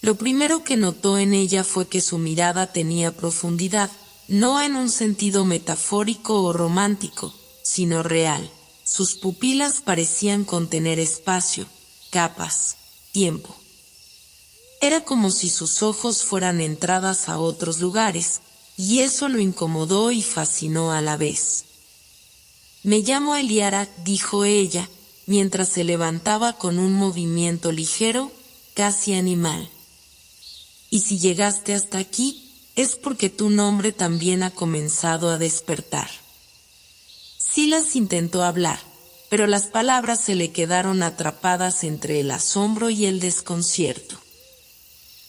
Lo primero que notó en ella fue que su mirada tenía profundidad, no en un sentido metafórico o romántico, sino real. Sus pupilas parecían contener espacio, capas, tiempo. Era como si sus ojos fueran entradas a otros lugares, y eso lo incomodó y fascinó a la vez. Me llamo Eliara, dijo ella, mientras se levantaba con un movimiento ligero, casi animal. Y si llegaste hasta aquí, es porque tu nombre también ha comenzado a despertar. Silas intentó hablar, pero las palabras se le quedaron atrapadas entre el asombro y el desconcierto.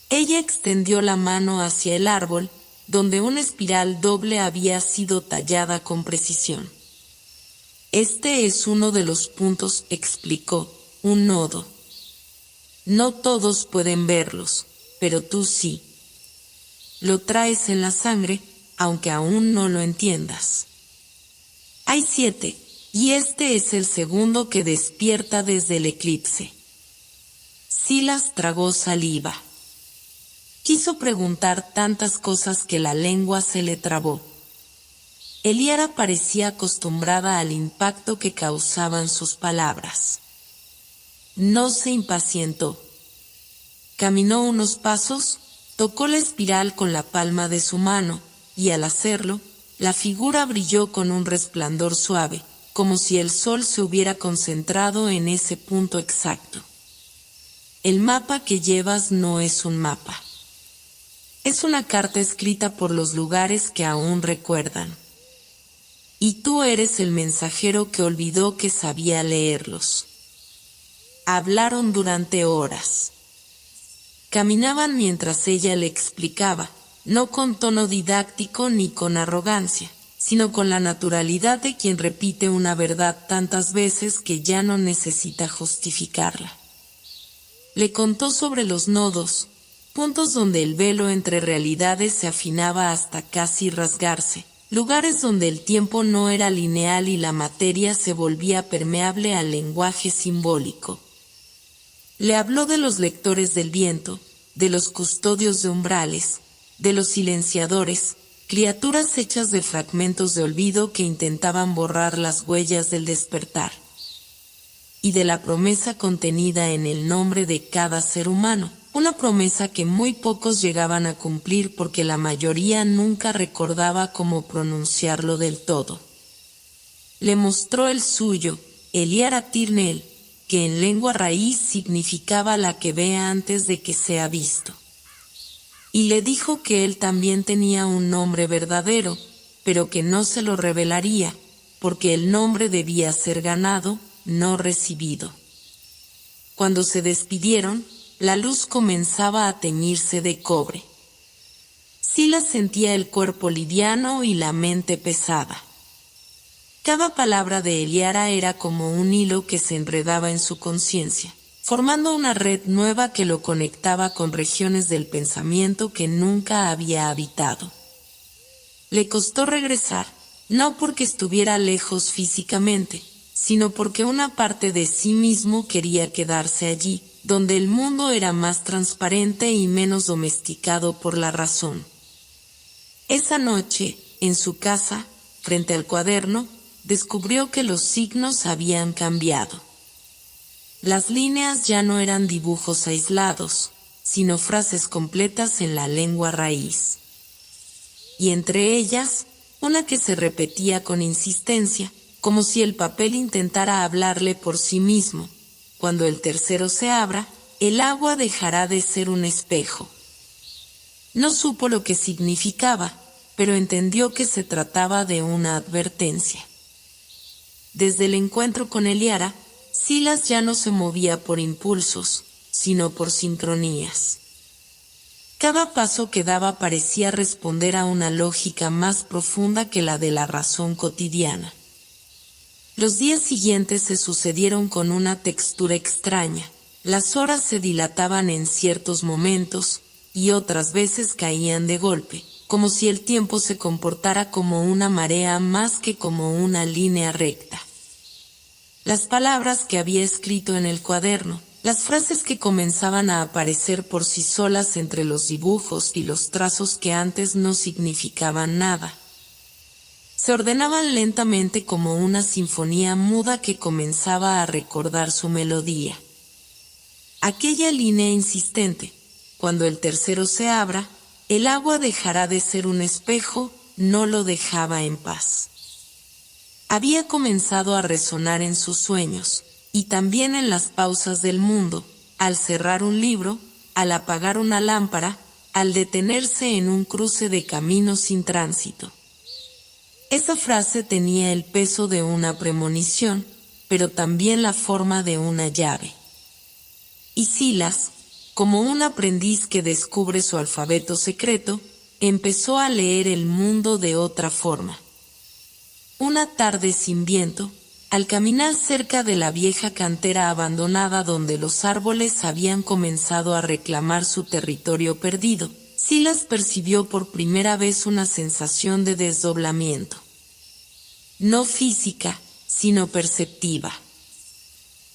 Ella extendió la mano hacia el árbol, donde una espiral doble había sido tallada con precisión. Este es uno de los puntos, explicó, un nodo. No todos pueden verlos, pero tú sí. Lo traes en la sangre, aunque aún no lo entiendas. Hay 7, y este es el segundo que despierta desde el eclipse. Silas tragó saliva. Quiso preguntar tantas cosas que la lengua se le trabó. Eliara parecía acostumbrada al impacto que causaban sus palabras. No se impacientó. Caminó unos pasos, tocó la espiral con la palma de su mano, y al hacerlo, la figura brilló con un resplandor suave, como si el sol se hubiera concentrado en ese punto exacto. El mapa que llevas no es un mapa. Es una carta escrita por los lugares que aún recuerdan. Y tú eres el mensajero que olvidó que sabía leerlos. Hablaron durante horas. Caminaban mientras ella le explicaba, no con tono didáctico ni con arrogancia, sino con la naturalidad de quien repite una verdad tantas veces que ya no necesita justificarla. Le contó sobre los nodos, puntos donde el velo entre realidades se afinaba hasta casi rasgarse, lugares donde el tiempo no era lineal y la materia se volvía permeable al lenguaje simbólico. Le habló de los lectores del viento, de los custodios de umbrales, de los silenciadores, criaturas hechas de fragmentos de olvido que intentaban borrar las huellas del despertar, y de la promesa contenida en el nombre de cada ser humano, una promesa que muy pocos llegaban a cumplir porque la mayoría nunca recordaba cómo pronunciarlo del todo. Le mostró el suyo, Eliara Tirnell, que en lengua raíz significaba la que ve antes de que sea visto. Y le dijo que él también tenía un nombre verdadero, pero que no se lo revelaría, porque el nombre debía ser ganado, no recibido. Cuando se despidieron, la luz comenzaba a teñirse de cobre. Silas sentía el cuerpo liviano y la mente pesada. Cada palabra de Eliara era como un hilo que se enredaba en su conciencia, formando una red nueva que lo conectaba con regiones del pensamiento que nunca había habitado. Le costó regresar, no porque estuviera lejos físicamente, sino porque una parte de sí mismo quería quedarse allí, donde el mundo era más transparente y menos domesticado por la razón. Esa noche, en su casa, frente al cuaderno, descubrió que los signos habían cambiado. Las líneas ya no eran dibujos aislados, sino frases completas en la lengua raíz. Y entre ellas, una que se repetía con insistencia, como si el papel intentara hablarle por sí mismo. Cuando el tercero se abra, el agua dejará de ser un espejo. No supo lo que significaba, pero entendió que se trataba de una advertencia. Desde el encuentro con Eliara, Silas ya no se movía por impulsos, sino por sincronías. Cada paso que daba parecía responder a una lógica más profunda que la de la razón cotidiana. Los días siguientes se sucedieron con una textura extraña. Las horas se dilataban en ciertos momentos, y otras veces caían de golpe, como si el tiempo se comportara como una marea más que como una línea recta. Las palabras que había escrito en el cuaderno, las frases que comenzaban a aparecer por sí solas entre los dibujos y los trazos que antes no significaban nada, se ordenaban lentamente como una sinfonía muda que comenzaba a recordar su melodía. Aquella línea insistente: cuando el tercero se abra, el agua dejará de ser un espejo, no lo dejaba en paz. Había comenzado a resonar en sus sueños, y también en las pausas del mundo, al cerrar un libro, al apagar una lámpara, al detenerse en un cruce de caminos sin tránsito. Esa frase tenía el peso de una premonición, pero también la forma de una llave. Y Silas, como un aprendiz que descubre su alfabeto secreto, empezó a leer el mundo de otra forma. Una tarde sin viento, al caminar cerca de la vieja cantera abandonada donde los árboles habían comenzado a reclamar su territorio perdido, Silas percibió por primera vez una sensación de desdoblamiento. No física, sino perceptiva.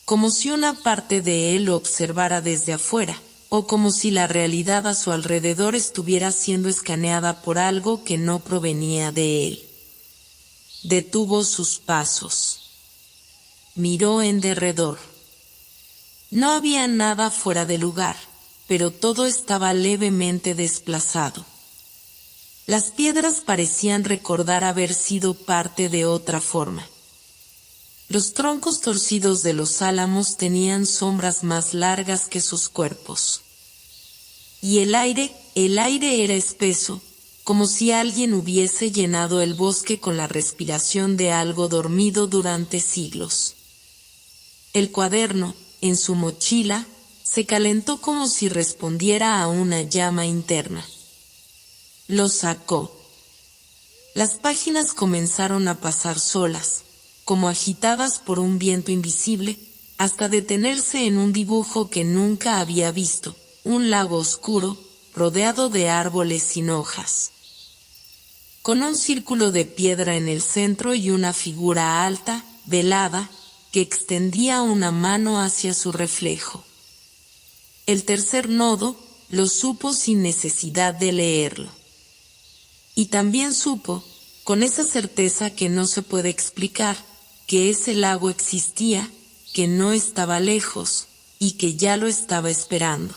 Como si una parte de él lo observara desde afuera, o como si la realidad a su alrededor estuviera siendo escaneada por algo que no provenía de él. Detuvo sus pasos. Miró en derredor. No había nada fuera de lugar, pero todo estaba levemente desplazado. Las piedras parecían recordar haber sido parte de otra forma. Los troncos torcidos de los álamos tenían sombras más largas que sus cuerpos. Y el aire era espeso, como si alguien hubiese llenado el bosque con la respiración de algo dormido durante siglos. El cuaderno, en su mochila, se calentó como si respondiera a una llama interna. Lo sacó. Las páginas comenzaron a pasar solas, como agitadas por un viento invisible, hasta detenerse en un dibujo que nunca había visto, un lago oscuro, rodeado de árboles sin hojas, con un círculo de piedra en el centro y una figura alta, velada, que extendía una mano hacia su reflejo. El tercer nodo lo supo sin necesidad de leerlo. Y también supo, con esa certeza que no se puede explicar, que ese lago existía, que no estaba lejos, y que ya lo estaba esperando.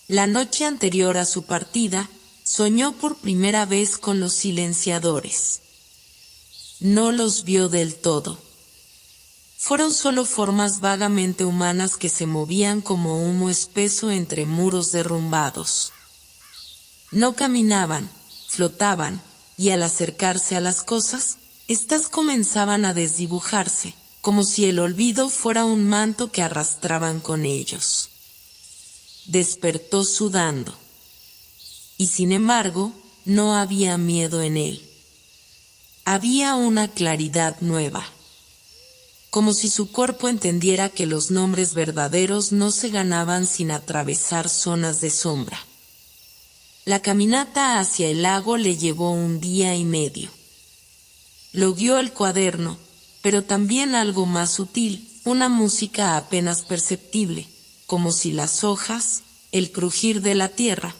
La noche anterior a su partida, soñó por primera vez con los silenciadores. No los vio del todo. Fueron solo formas vagamente humanas que se movían como humo espeso entre muros derrumbados. No caminaban, flotaban, y al acercarse a las cosas, éstas comenzaban a desdibujarse, como si el olvido fuera un manto que arrastraban con ellos. Despertó sudando. Y sin embargo, no había miedo en él. Había una claridad nueva. Como si su cuerpo entendiera que los nombres verdaderos no se ganaban sin atravesar zonas de sombra. La caminata hacia el lago le llevó 1 día y medio. Lo guió el cuaderno, pero también algo más sutil, una música apenas perceptible, como si las hojas, el crujir de la tierra,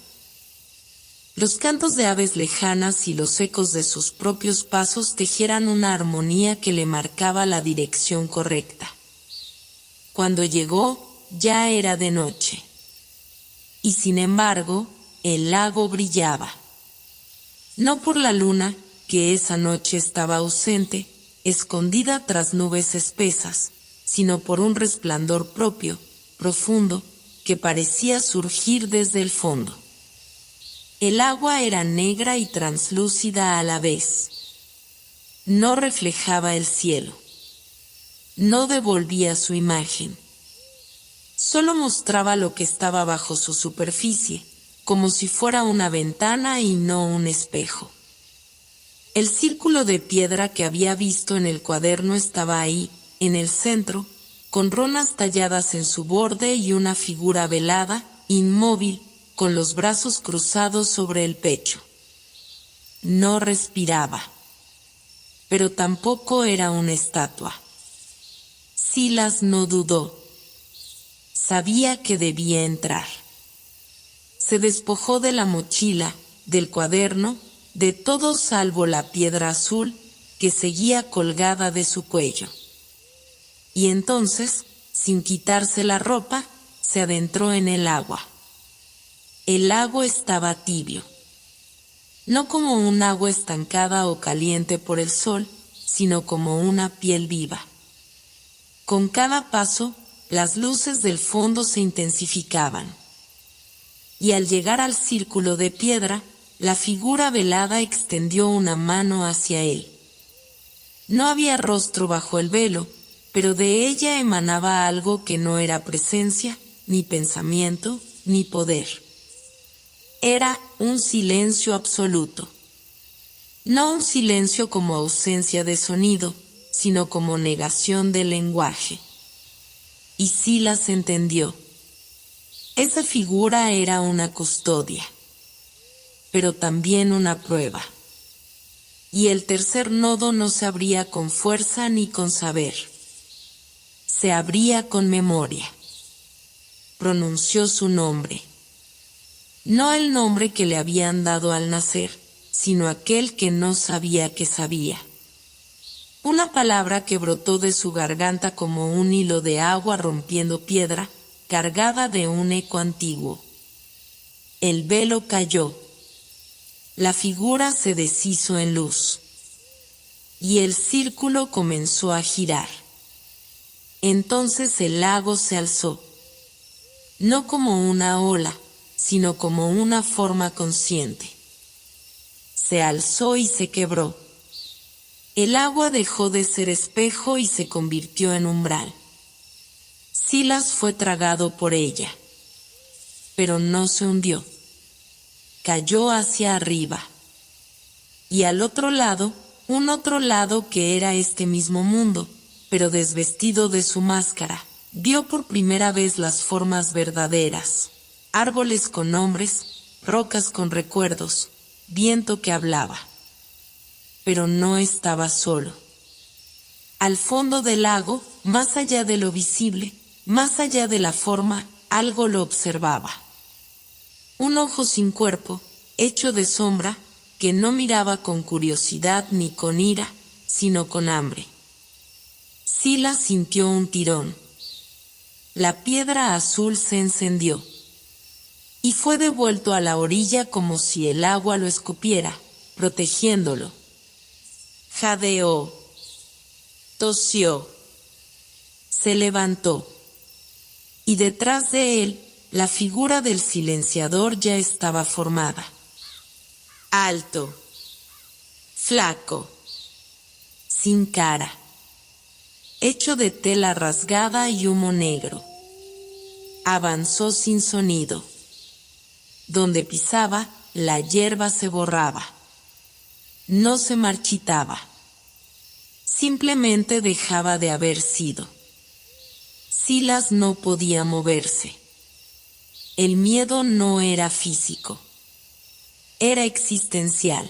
los cantos de aves lejanas y los ecos de sus propios pasos tejieran una armonía que le marcaba la dirección correcta. Cuando llegó, ya era de noche. Y sin embargo, el lago brillaba. No por la luna, que esa noche estaba ausente, escondida tras nubes espesas, sino por un resplandor propio, profundo, que parecía surgir desde el fondo. El agua era negra y translúcida a la vez. No reflejaba el cielo. No devolvía su imagen. Solo mostraba lo que estaba bajo su superficie, como si fuera una ventana y no un espejo. El círculo de piedra que había visto en el cuaderno estaba ahí, en el centro, con runas talladas en su borde y una figura velada, inmóvil, con los brazos cruzados sobre el pecho. No respiraba. Pero tampoco era una estatua. Silas no dudó. Sabía que debía entrar. Se despojó de la mochila, del cuaderno, de todo salvo la piedra azul que seguía colgada de su cuello. Y entonces, sin quitarse la ropa, se adentró en el agua. El agua estaba tibio. No como un agua estancada o caliente por el sol, sino como una piel viva. Con cada paso, las luces del fondo se intensificaban. Y al llegar al círculo de piedra, la figura velada extendió una mano hacia él. No había rostro bajo el velo, pero de ella emanaba algo que no era presencia, ni pensamiento, ni poder. Era un silencio absoluto. No un silencio como ausencia de sonido, sino como negación del lenguaje. Y Silas entendió. Esa figura era una custodia, pero también una prueba. Y el tercer nodo no se abría con fuerza ni con saber. Se abría con memoria. Pronunció su nombre. No el nombre que le habían dado al nacer, sino aquel que no sabía que sabía. Una palabra que brotó de su garganta como un hilo de agua rompiendo piedra, cargada de un eco antiguo. El velo cayó. La figura se deshizo en luz. Y el círculo comenzó a girar. Entonces el lago se alzó. No como una ola, sino como una forma consciente. Se alzó y se quebró. El agua dejó de ser espejo y se convirtió en umbral. Silas fue tragado por ella, pero no se hundió. Cayó hacia arriba. Y al otro lado, un otro lado que era este mismo mundo, pero desvestido de su máscara, vio por primera vez las formas verdaderas. Árboles con nombres, rocas con recuerdos, viento que hablaba. Pero no estaba solo. Al fondo del lago, más allá de lo visible, más allá de la forma, algo lo observaba. Un ojo sin cuerpo, hecho de sombra, que no miraba con curiosidad ni con ira, sino con hambre. Silas sintió un tirón. La piedra azul se encendió. Y fue devuelto a la orilla como si el agua lo escupiera, protegiéndolo. Jadeó. Tosió. Se levantó. Y detrás de él, la figura del silenciador ya estaba formada. Alto. Flaco. Sin cara. Hecho de tela rasgada y humo negro. Avanzó sin sonido. Donde pisaba, la hierba se borraba. No se marchitaba. Simplemente dejaba de haber sido. Silas no podía moverse. El miedo no era físico. Era existencial.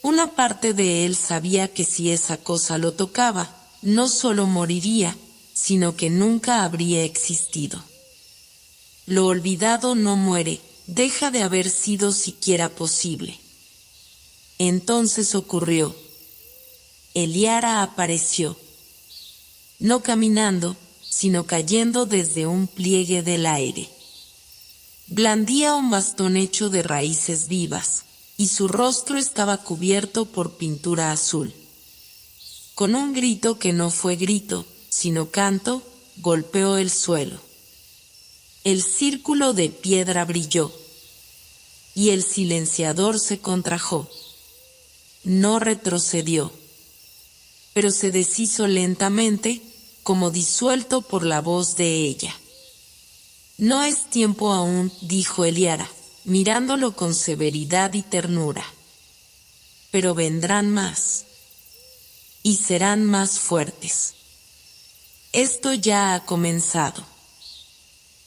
Una parte de él sabía que si esa cosa lo tocaba, no solo moriría, sino que nunca habría existido. Lo olvidado no muere, deja de haber sido siquiera posible. Entonces ocurrió. Eliara apareció. No caminando, sino cayendo desde un pliegue del aire. Blandía un bastón hecho de raíces vivas, y su rostro estaba cubierto por pintura azul. Con un grito que no fue grito, sino canto, golpeó el suelo. El círculo de piedra brilló, y el silenciador se contrajo. No retrocedió. pero se deshizo lentamente, como disuelto por la voz de ella. «No es tiempo aún», dijo Eliara, mirándolo con severidad y ternura. «Pero vendrán más. Y serán más fuertes. Esto ya ha comenzado».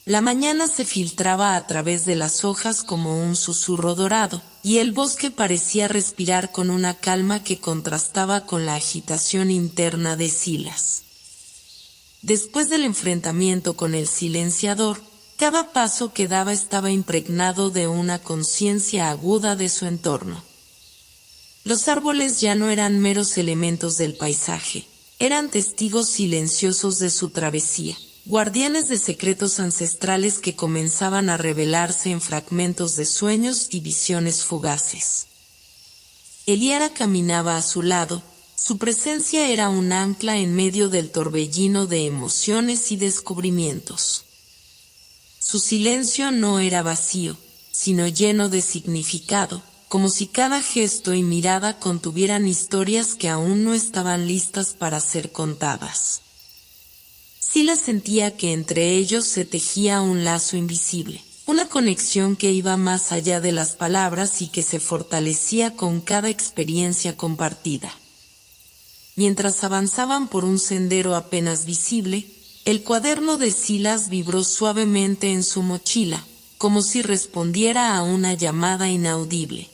La mañana se filtraba a través de las hojas como un susurro dorado, y el bosque parecía respirar con una calma que contrastaba con la agitación interna de Silas. Después del enfrentamiento con el silenciador, cada paso que daba estaba impregnado de una conciencia aguda de su entorno. Los árboles ya no eran meros elementos del paisaje, eran testigos silenciosos de su travesía, guardianes de secretos ancestrales que comenzaban a revelarse en fragmentos de sueños y visiones fugaces. Eliara caminaba a su lado, su presencia era un ancla en medio del torbellino de emociones y descubrimientos. Su silencio no era vacío, sino lleno de significado, como si cada gesto y mirada contuvieran historias que aún no estaban listas para ser contadas. Silas sentía que entre ellos se tejía un lazo invisible, una conexión que iba más allá de las palabras y que se fortalecía con cada experiencia compartida. Mientras avanzaban por un sendero apenas visible, el cuaderno de Silas vibró suavemente en su mochila, como si respondiera a una llamada inaudible.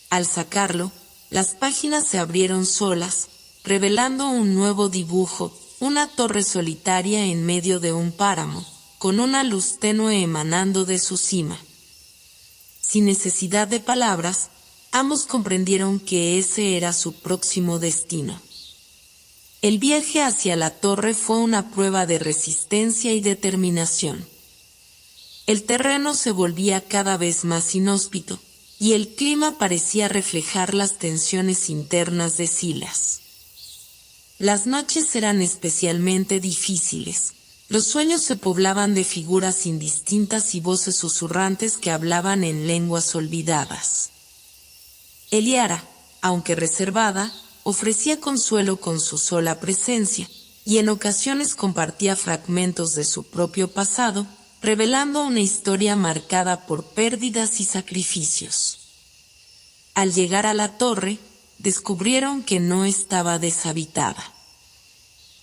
Al sacarlo, las páginas se abrieron solas, revelando un nuevo dibujo, una torre solitaria en medio de un páramo, con una luz tenue emanando de su cima. Sin necesidad de palabras, ambos comprendieron que ese era su próximo destino. El viaje hacia la torre fue una prueba de resistencia y determinación. El terreno se volvía cada vez más inhóspito, y el clima parecía reflejar las tensiones internas de Silas. Las noches eran especialmente difíciles. Los sueños se poblaban de figuras indistintas y voces susurrantes que hablaban en lenguas olvidadas. Eliara, aunque reservada, ofrecía consuelo con su sola presencia, y en ocasiones compartía fragmentos de su propio pasado, revelando una historia marcada por pérdidas y sacrificios. Al llegar a la torre, descubrieron que no estaba deshabitada.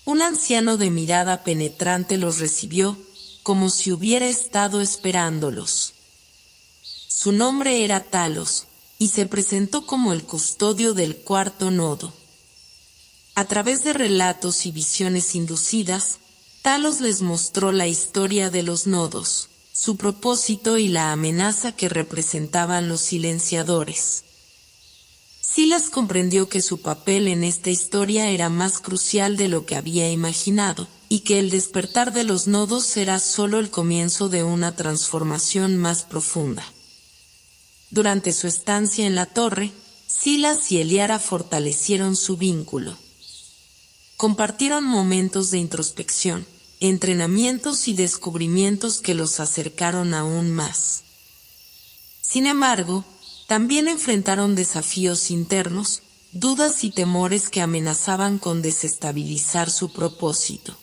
Un anciano de mirada penetrante los recibió, como si hubiera estado esperándolos. Su nombre era Talos, y se presentó como el custodio del cuarto nodo. A través de relatos y visiones inducidas, Talos les mostró la historia de los nodos, su propósito y la amenaza que representaban los silenciadores. Silas comprendió que su papel en esta historia era más crucial de lo que había imaginado, y que el despertar de los nodos era solo el comienzo de una transformación más profunda. Durante su estancia en la torre, Silas y Eliara fortalecieron su vínculo. Compartieron momentos de introspección, entrenamientos y descubrimientos que los acercaron aún más. Sin embargo, también enfrentaron desafíos internos, dudas y temores que amenazaban con desestabilizar su propósito.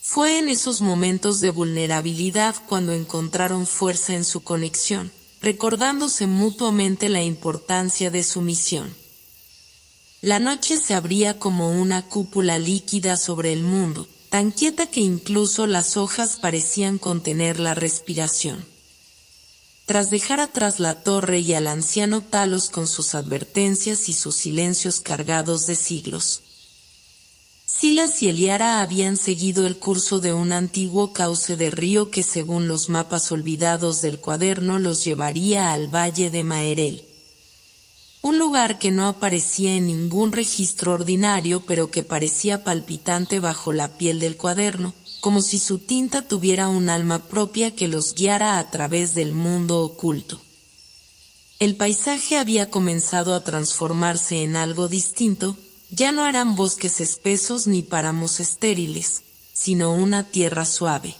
Fue en esos momentos de vulnerabilidad cuando encontraron fuerza en su conexión, recordándose mutuamente la importancia de su misión. La noche se abría como una cúpula líquida sobre el mundo, tan quieta que incluso las hojas parecían contener la respiración. Tras dejar atrás la torre y al anciano Talos con sus advertencias y sus silencios cargados de siglos, Silas y Eliara habían seguido el curso de un antiguo cauce de río que según los mapas olvidados del cuaderno los llevaría al valle de Maerel. Un lugar que no aparecía en ningún registro ordinario pero que parecía palpitante bajo la piel del cuaderno, como si su tinta tuviera un alma propia que los guiara a través del mundo oculto. El paisaje había comenzado a transformarse en algo distinto, ya no eran bosques espesos ni páramos estériles, sino una tierra suave,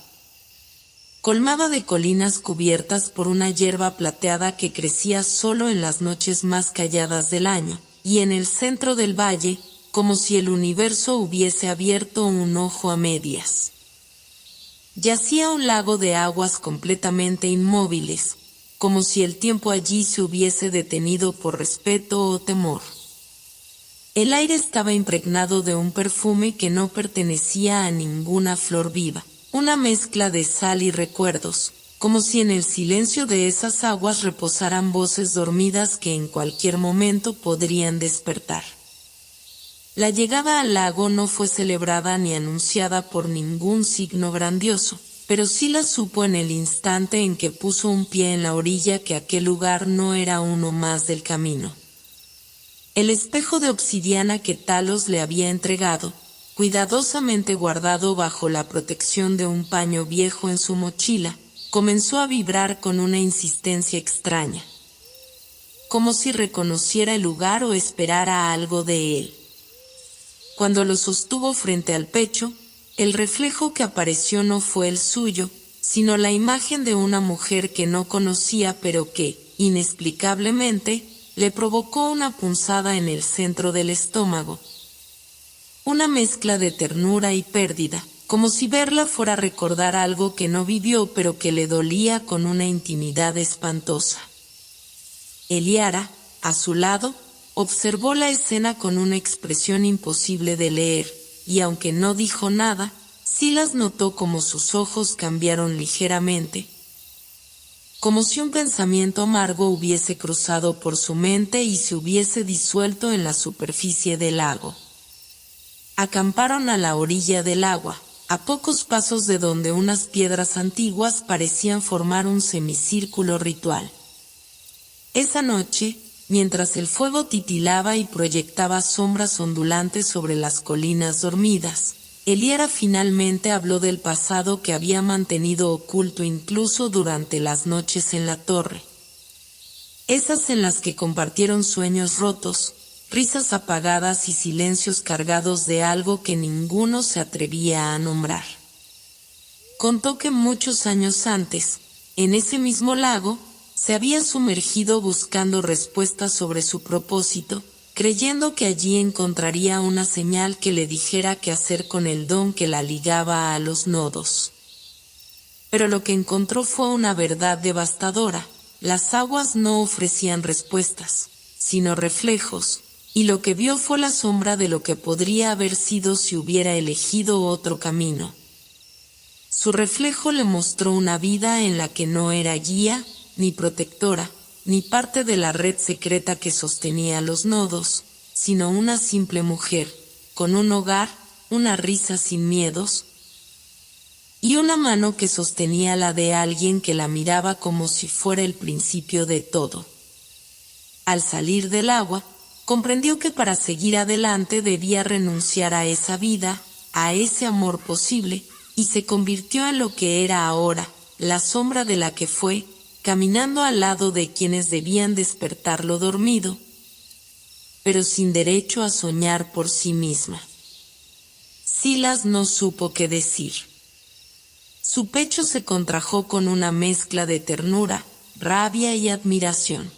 colmada de colinas cubiertas por una hierba plateada que crecía solo en las noches más calladas del año, y en el centro del valle, como si el universo hubiese abierto un ojo a medias. Yacía un lago de aguas completamente inmóviles, como si el tiempo allí se hubiese detenido por respeto o temor. El aire estaba impregnado de un perfume que no pertenecía a ninguna flor viva, una mezcla de sal y recuerdos, como si en el silencio de esas aguas reposaran voces dormidas que en cualquier momento podrían despertar. La llegada al lago no fue celebrada ni anunciada por ningún signo grandioso, pero sí la supo en el instante en que puso un pie en la orilla que aquel lugar no era uno más del camino. El espejo de obsidiana que Talos le había entregado, cuidadosamente guardado bajo la protección de un paño viejo en su mochila, comenzó a vibrar con una insistencia extraña, como si reconociera el lugar o esperara algo de él. Cuando lo sostuvo frente al pecho, el reflejo que apareció no fue el suyo, sino la imagen de una mujer que no conocía pero que, inexplicablemente, le provocó una punzada en el centro del estómago. Una mezcla de ternura y pérdida, como si verla fuera a recordar algo que no vivió pero que le dolía con una intimidad espantosa. Eliara, a su lado, observó la escena con una expresión imposible de leer, y aunque no dijo nada, Silas notó como sus ojos cambiaron ligeramente, como si un pensamiento amargo hubiese cruzado por su mente y se hubiese disuelto en la superficie del lago. Acamparon a la orilla del agua, a pocos pasos de donde unas piedras antiguas parecían formar un semicírculo ritual. Esa noche, mientras el fuego titilaba y proyectaba sombras ondulantes sobre las colinas dormidas, Eliara finalmente habló del pasado que había mantenido oculto incluso durante las noches en la torre. Esas en las que compartieron sueños rotos, risas apagadas y silencios cargados de algo que ninguno se atrevía a nombrar. Contó que muchos años antes, en ese mismo lago, se había sumergido buscando respuestas sobre su propósito, creyendo que allí encontraría una señal que le dijera qué hacer con el don que la ligaba a los nodos. Pero lo que encontró fue una verdad devastadora: las aguas no ofrecían respuestas, sino reflejos, y lo que vio fue la sombra de lo que podría haber sido si hubiera elegido otro camino. Su reflejo le mostró una vida en la que no era guía, ni protectora, ni parte de la red secreta que sostenía los nodos, sino una simple mujer, con un hogar, una risa sin miedos, y una mano que sostenía la de alguien que la miraba como si fuera el principio de todo. Al salir del agua, comprendió que para seguir adelante debía renunciar a esa vida, a ese amor posible, y se convirtió en lo que era ahora, la sombra de la que fue, caminando al lado de quienes debían despertarlo dormido, pero sin derecho a soñar por sí misma. Silas no supo qué decir. Su pecho se contrajo con una mezcla de ternura, rabia y admiración.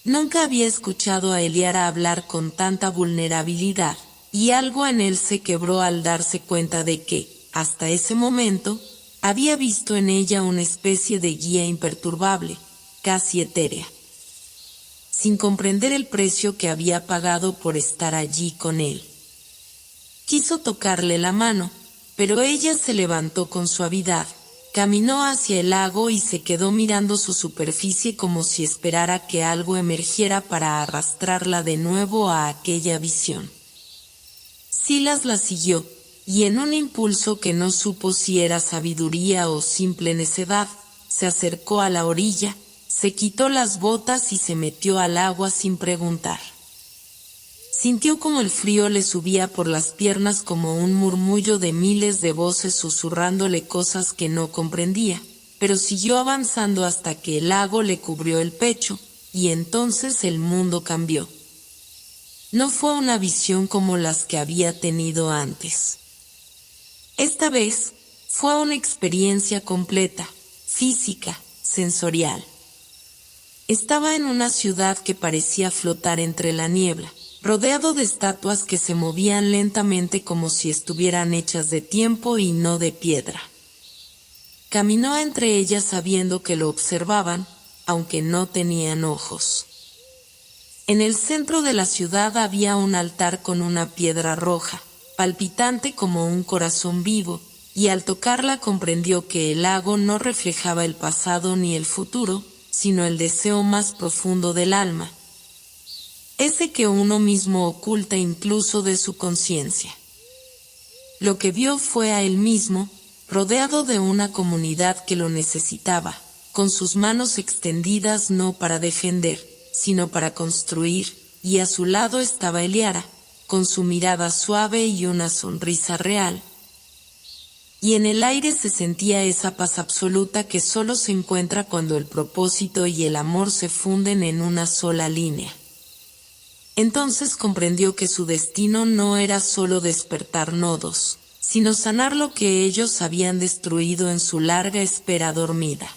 Nunca había escuchado a Eliara hablar con tanta vulnerabilidad, y algo en él se quebró al darse cuenta de que, hasta ese momento, había visto en ella una especie de guía imperturbable, casi etérea. Sin comprender el precio que había pagado por estar allí con él. Quiso tocarle la mano, pero ella se levantó con suavidad, caminó hacia el lago y se quedó mirando su superficie como si esperara que algo emergiera para arrastrarla de nuevo a aquella visión. Silas la siguió, y en un impulso que no supo si era sabiduría o simple necedad, se acercó a la orilla, se quitó las botas y se metió al agua sin preguntar. Sintió como el frío le subía por las piernas como un murmullo de miles de voces susurrándole cosas que no comprendía, pero siguió avanzando hasta que el lago le cubrió el pecho, y entonces el mundo cambió. No fue una visión como las que había tenido antes. Esta vez, fue una experiencia completa, física, sensorial. Estaba en una ciudad que parecía flotar entre la niebla, rodeado de estatuas que se movían lentamente como si estuvieran hechas de tiempo y no de piedra. Caminó entre ellas sabiendo que lo observaban, aunque no tenían ojos. En el centro de la ciudad había un altar con una piedra roja, palpitante como un corazón vivo, y al tocarla comprendió que el lago no reflejaba el pasado ni el futuro, sino el deseo más profundo del alma, ese que uno mismo oculta incluso de su conciencia. Lo que vio fue a él mismo, rodeado de una comunidad que lo necesitaba, con sus manos extendidas no para defender, sino para construir, y a su lado estaba Eliara, con su mirada suave y una sonrisa real. Y en el aire se sentía esa paz absoluta que solo se encuentra cuando el propósito y el amor se funden en una sola línea. Entonces comprendió que su destino no era solo despertar nodos, sino sanar lo que ellos habían destruido en su larga espera dormida.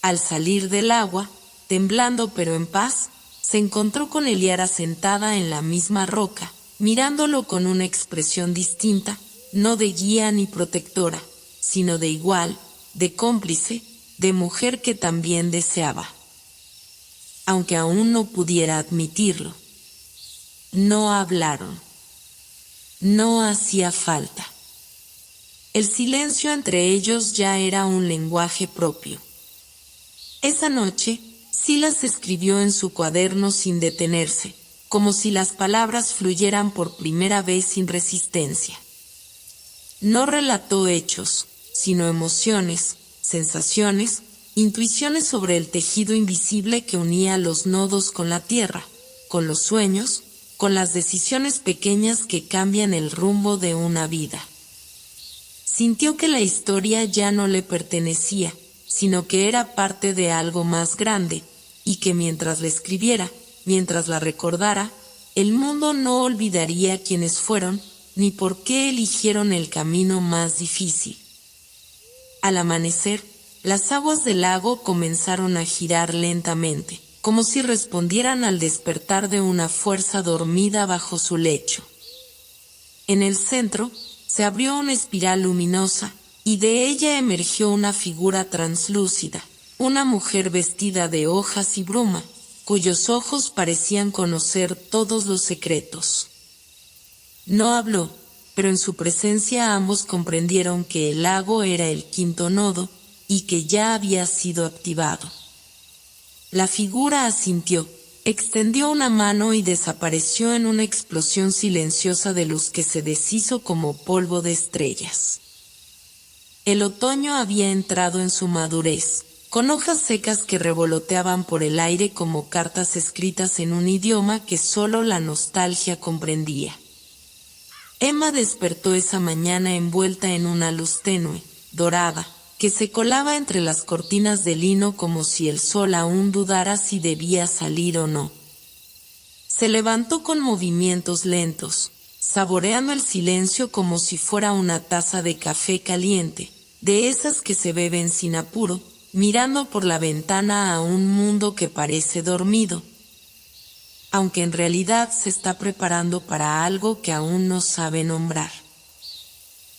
Al salir del agua, temblando pero en paz, se encontró con Eliara sentada en la misma roca, mirándolo con una expresión distinta, no de guía ni protectora, sino de igual, de cómplice, de mujer que también deseaba. Aunque aún no pudiera admitirlo. No hablaron. No hacía falta. El silencio entre ellos ya era un lenguaje propio. Esa noche, Silas escribió en su cuaderno sin detenerse, como si las palabras fluyeran por primera vez sin resistencia. No relató hechos, sino emociones, sensaciones, intuiciones sobre el tejido invisible que unía los nodos con la tierra, con los sueños, con las decisiones pequeñas que cambian el rumbo de una vida. Sintió que la historia ya no le pertenecía, sino que era parte de algo más grande, y que mientras la escribiera, mientras la recordara, el mundo no olvidaría quiénes fueron, ni por qué eligieron el camino más difícil. Al amanecer, las aguas del lago comenzaron a girar lentamente, como si respondieran al despertar de una fuerza dormida bajo su lecho. En el centro, se abrió una espiral luminosa, y de ella emergió una figura translúcida, una mujer vestida de hojas y bruma, cuyos ojos parecían conocer todos los secretos. No habló, pero en su presencia ambos comprendieron que el lago era el quinto nodo, y que ya había sido activado. La figura asintió, extendió una mano y desapareció en una explosión silenciosa de luz que se deshizo como polvo de estrellas. El otoño había entrado en su madurez, con hojas secas que revoloteaban por el aire como cartas escritas en un idioma que solo la nostalgia comprendía. Emma despertó esa mañana envuelta en una luz tenue, dorada, que se colaba entre las cortinas de lino como si el sol aún dudara si debía salir o no. Se levantó con movimientos lentos, saboreando el silencio como si fuera una taza de café caliente, de esas que se beben sin apuro, mirando por la ventana a un mundo que parece dormido, aunque en realidad se está preparando para algo que aún no sabe nombrar.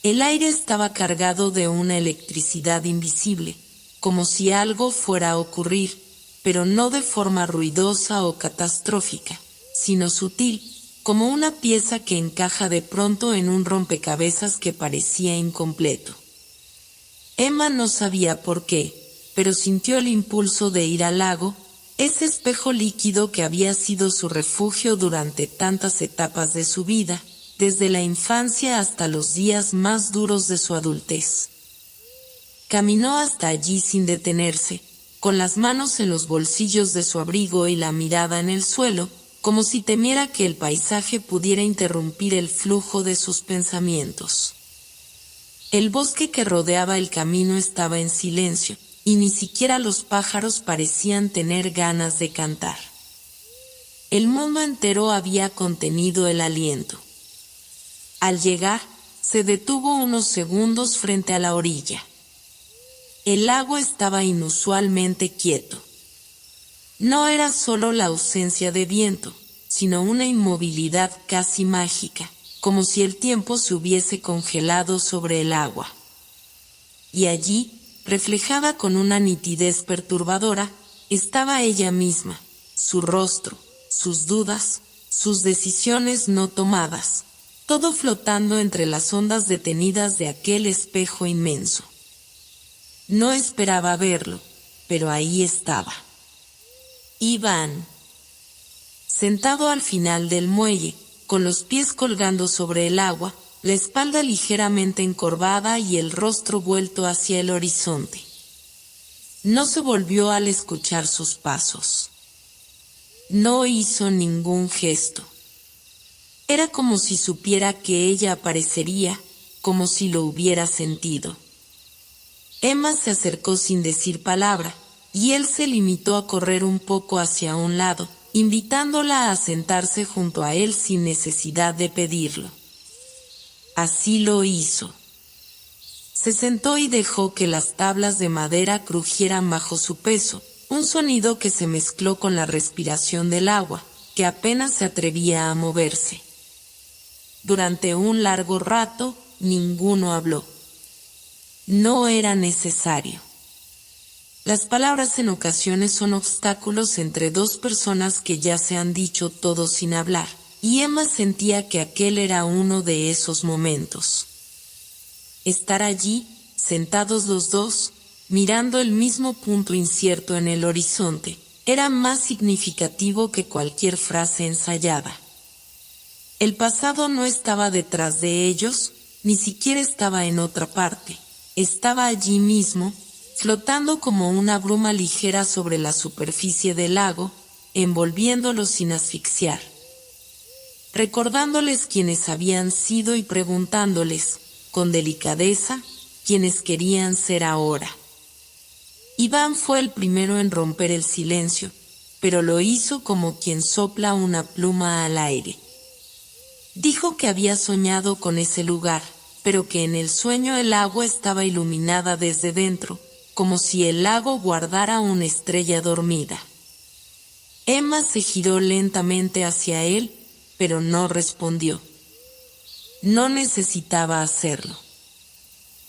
El aire estaba cargado de una electricidad invisible, como si algo fuera a ocurrir, pero no de forma ruidosa o catastrófica, sino sutil, como una pieza que encaja de pronto en un rompecabezas que parecía incompleto. Emma no sabía por qué, pero sintió el impulso de ir al lago, ese espejo líquido que había sido su refugio durante tantas etapas de su vida, desde la infancia hasta los días más duros de su adultez. Caminó hasta allí sin detenerse, con las manos en los bolsillos de su abrigo y la mirada en el suelo, como si temiera que el paisaje pudiera interrumpir el flujo de sus pensamientos. El bosque que rodeaba el camino estaba en silencio, y ni siquiera los pájaros parecían tener ganas de cantar. El mundo entero había contenido el aliento. Al llegar, se detuvo unos segundos frente a la orilla. El lago estaba inusualmente quieto. No era solo la ausencia de viento, sino una inmovilidad casi mágica, como si el tiempo se hubiese congelado sobre el agua. Y allí, reflejada con una nitidez perturbadora, estaba ella misma, su rostro, sus dudas, sus decisiones no tomadas, todo flotando entre las ondas detenidas de aquel espejo inmenso. No esperaba verlo, pero ahí estaba. Iván, sentado al final del muelle, con los pies colgando sobre el agua, la espalda ligeramente encorvada y el rostro vuelto hacia el horizonte. No se volvió al escuchar sus pasos. No hizo ningún gesto. Era como si supiera que ella aparecería, como si lo hubiera sentido. Emma se acercó sin decir palabra, y él se limitó a correr un poco hacia un lado, invitándola a sentarse junto a él sin necesidad de pedirlo. Así lo hizo. Se sentó y dejó que las tablas de madera crujieran bajo su peso, un sonido que se mezcló con la respiración del agua, que apenas se atrevía a moverse. Durante un largo rato, ninguno habló. No era necesario. Las palabras en ocasiones son obstáculos entre dos personas que ya se han dicho todo sin hablar, y Emma sentía que aquel era uno de esos momentos. Estar allí, sentados los dos, mirando el mismo punto incierto en el horizonte, era más significativo que cualquier frase ensayada. El pasado no estaba detrás de ellos, ni siquiera estaba en otra parte, estaba allí mismo, flotando como una bruma ligera sobre la superficie del lago, envolviéndolos sin asfixiar. Recordándoles quiénes habían sido y preguntándoles, con delicadeza, quiénes querían ser ahora. Iván fue el primero en romper el silencio, pero lo hizo como quien sopla una pluma al aire. Dijo que había soñado con ese lugar, pero que en el sueño el agua estaba iluminada desde dentro, como si el lago guardara una estrella dormida. Emma se giró lentamente hacia él, pero no respondió. No necesitaba hacerlo.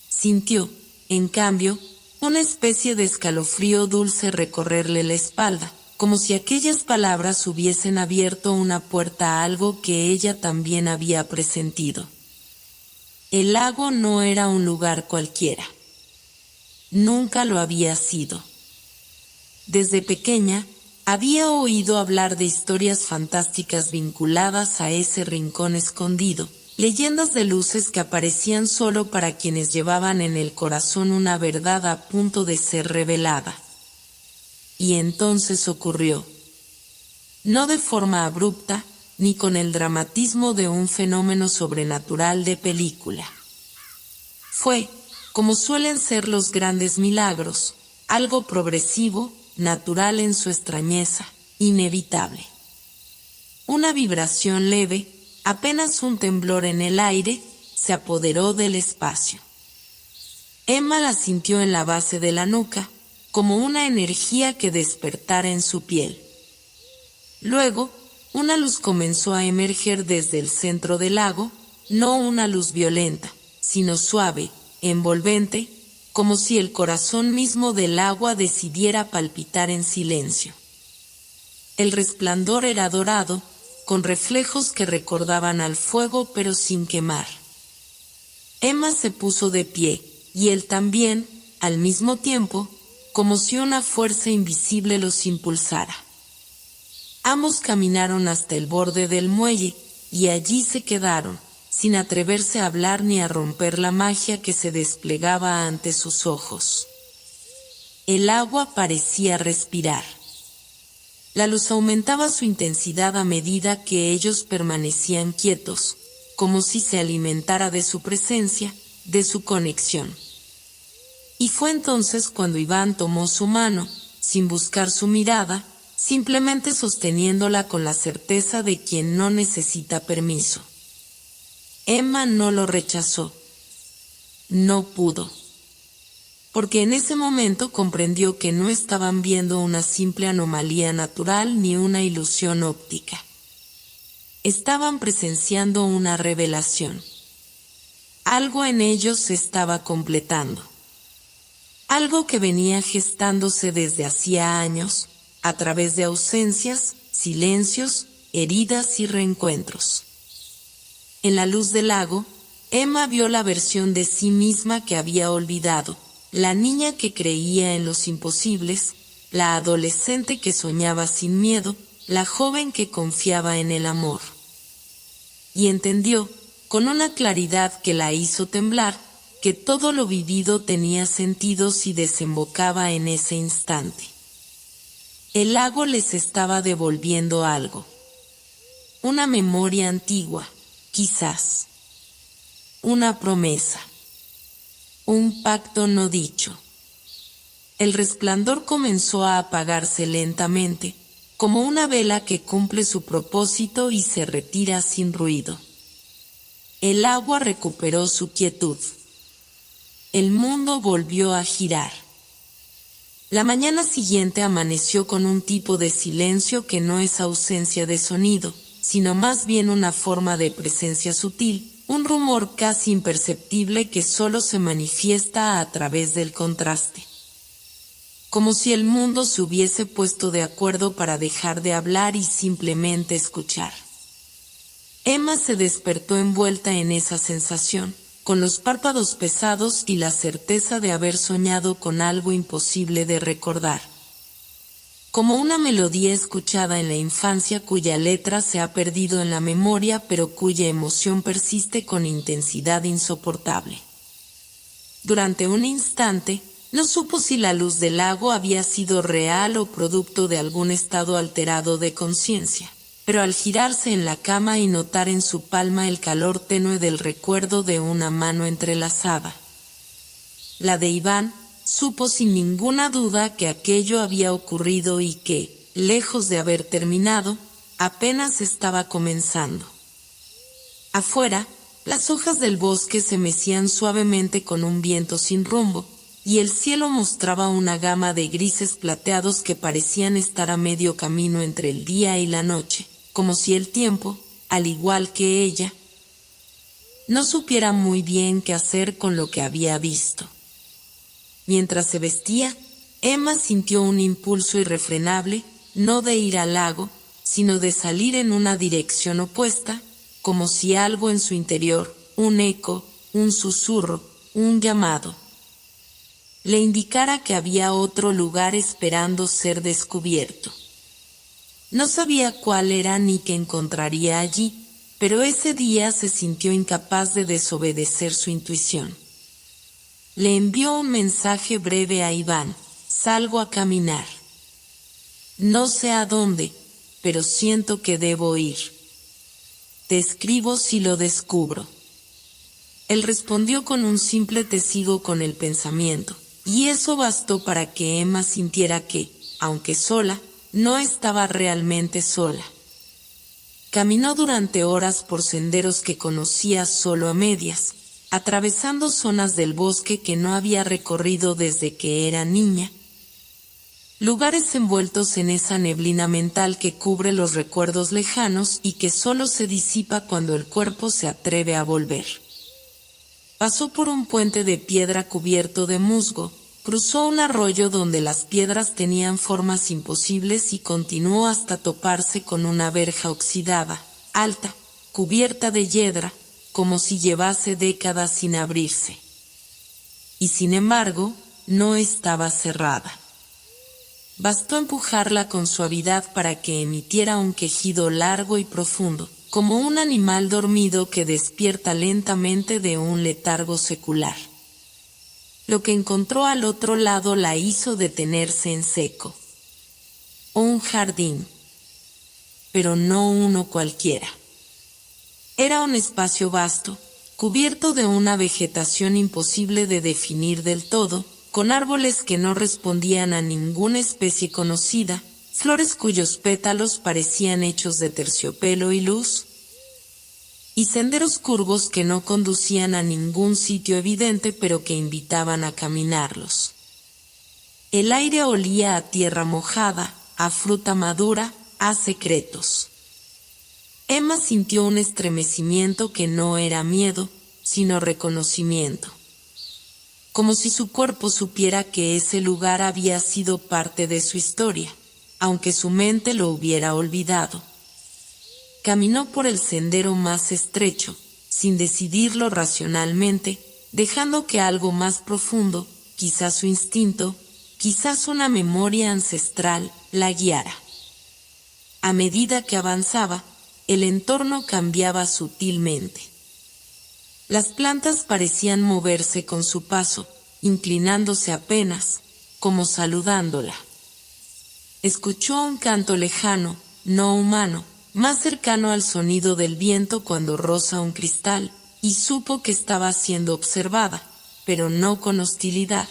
Sintió, en cambio, una especie de escalofrío dulce recorrerle la espalda, como si aquellas palabras hubiesen abierto una puerta a algo que ella también había presentido. El lago no era un lugar cualquiera. Nunca lo había sido. Desde pequeña, había oído hablar de historias fantásticas vinculadas a ese rincón escondido, leyendas de luces que aparecían solo para quienes llevaban en el corazón una verdad a punto de ser revelada. Y entonces ocurrió. No de forma abrupta, ni con el dramatismo de un fenómeno sobrenatural de película. Fue, como suelen ser los grandes milagros, algo progresivo, natural en su extrañeza, inevitable. Una vibración leve, apenas un temblor en el aire, se apoderó del espacio. Emma la sintió en la base de la nuca, como una energía que despertara en su piel. Luego, una luz comenzó a emerger desde el centro del lago, no una luz violenta, sino suave, envolvente, como si el corazón mismo del agua decidiera palpitar en silencio. El resplandor era dorado, con reflejos que recordaban al fuego pero sin quemar. Emma se puso de pie, y él también, al mismo tiempo, como si una fuerza invisible los impulsara. Ambos caminaron hasta el borde del muelle, y allí se quedaron, sin atreverse a hablar ni a romper la magia que se desplegaba ante sus ojos. El agua parecía respirar. La luz aumentaba su intensidad a medida que ellos permanecían quietos, como si se alimentara de su presencia, de su conexión. Y fue entonces cuando Iván tomó su mano, sin buscar su mirada, simplemente sosteniéndola con la certeza de quien no necesita permiso. Emma no lo rechazó. No pudo. Porque en ese momento comprendió que no estaban viendo una simple anomalía natural ni una ilusión óptica. estaban presenciando una revelación. Algo en ellos se estaba completando. Algo que venía gestándose desde hacía años, a través de ausencias, silencios, heridas y reencuentros. En la luz del lago, Emma vio la versión de sí misma que había olvidado, la niña que creía en los imposibles, la adolescente que soñaba sin miedo, la joven que confiaba en el amor. Y entendió, con una claridad que la hizo temblar, que todo lo vivido tenía sentido si desembocaba en ese instante. El lago les estaba devolviendo algo. Una memoria antigua, quizás. Una promesa. Un pacto no dicho. El resplandor comenzó a apagarse lentamente, como una vela que cumple su propósito y se retira sin ruido. El agua recuperó su quietud. El mundo volvió a girar. La mañana siguiente amaneció con un tipo de silencio que no es ausencia de sonido, sino más bien una forma de presencia sutil, un rumor casi imperceptible que solo se manifiesta a través del contraste. Como si el mundo se hubiese puesto de acuerdo para dejar de hablar y simplemente escuchar. Emma se despertó envuelta en esa sensación, con los párpados pesados y la certeza de haber soñado con algo imposible de recordar. Como una melodía escuchada en la infancia cuya letra se ha perdido en la memoria pero cuya emoción persiste con intensidad insoportable. Durante un instante, no supo si la luz del lago había sido real o producto de algún estado alterado de conciencia, pero al girarse en la cama y notar en su palma el calor tenue del recuerdo de una mano entrelazada, la de Iván, supo sin ninguna duda que aquello había ocurrido y que, lejos de haber terminado, apenas estaba comenzando. Afuera, las hojas del bosque se mecían suavemente con un viento sin rumbo, y el cielo mostraba una gama de grises plateados que parecían estar a medio camino entre el día y la noche, como si el tiempo, al igual que ella, no supiera muy bien qué hacer con lo que había visto. Mientras se vestía, Emma sintió un impulso irrefrenable, no de ir al lago, sino de salir en una dirección opuesta, como si algo en su interior, un eco, un susurro, un llamado, le indicara que había otro lugar esperando ser descubierto. No sabía cuál era ni qué encontraría allí, pero ese día se sintió incapaz de desobedecer su intuición. Le envió un mensaje breve a Iván: salgo a caminar. No sé a dónde, pero siento que debo ir. Te escribo si lo descubro. Él respondió con un simple te sigo con el pensamiento, y eso bastó para que Emma sintiera que, aunque sola, no estaba realmente sola. Caminó durante horas por senderos que conocía solo a medias, atravesando zonas del bosque que no había recorrido desde que era niña. Lugares envueltos en esa neblina mental que cubre los recuerdos lejanos y que solo se disipa cuando el cuerpo se atreve a volver. Pasó por un puente de piedra cubierto de musgo, cruzó un arroyo donde las piedras tenían formas imposibles y continuó hasta toparse con una verja oxidada, alta, cubierta de hiedra, como si llevase décadas sin abrirse. Y sin embargo, no estaba cerrada. Bastó empujarla con suavidad para que emitiera un quejido largo y profundo, como un animal dormido que despierta lentamente de un letargo secular. Lo que encontró al otro lado la hizo detenerse en seco. Un jardín, pero no uno cualquiera. Era un espacio vasto, cubierto de una vegetación imposible de definir del todo, con árboles que no respondían a ninguna especie conocida, flores cuyos pétalos parecían hechos de terciopelo y luz, y senderos curvos que no conducían a ningún sitio evidente pero que invitaban a caminarlos. El aire olía a tierra mojada, a fruta madura, a secretos. Emma sintió un estremecimiento que no era miedo, sino reconocimiento. Como si su cuerpo supiera que ese lugar había sido parte de su historia, aunque su mente lo hubiera olvidado. Caminó por el sendero más estrecho, sin decidirlo racionalmente, dejando que algo más profundo, quizás su instinto, quizás una memoria ancestral, la guiara. A medida que avanzaba, el entorno cambiaba sutilmente. Las plantas parecían moverse con su paso, inclinándose apenas, como saludándola. Escuchó un canto lejano, no humano, más cercano al sonido del viento cuando roza un cristal, y supo que estaba siendo observada, pero no con hostilidad,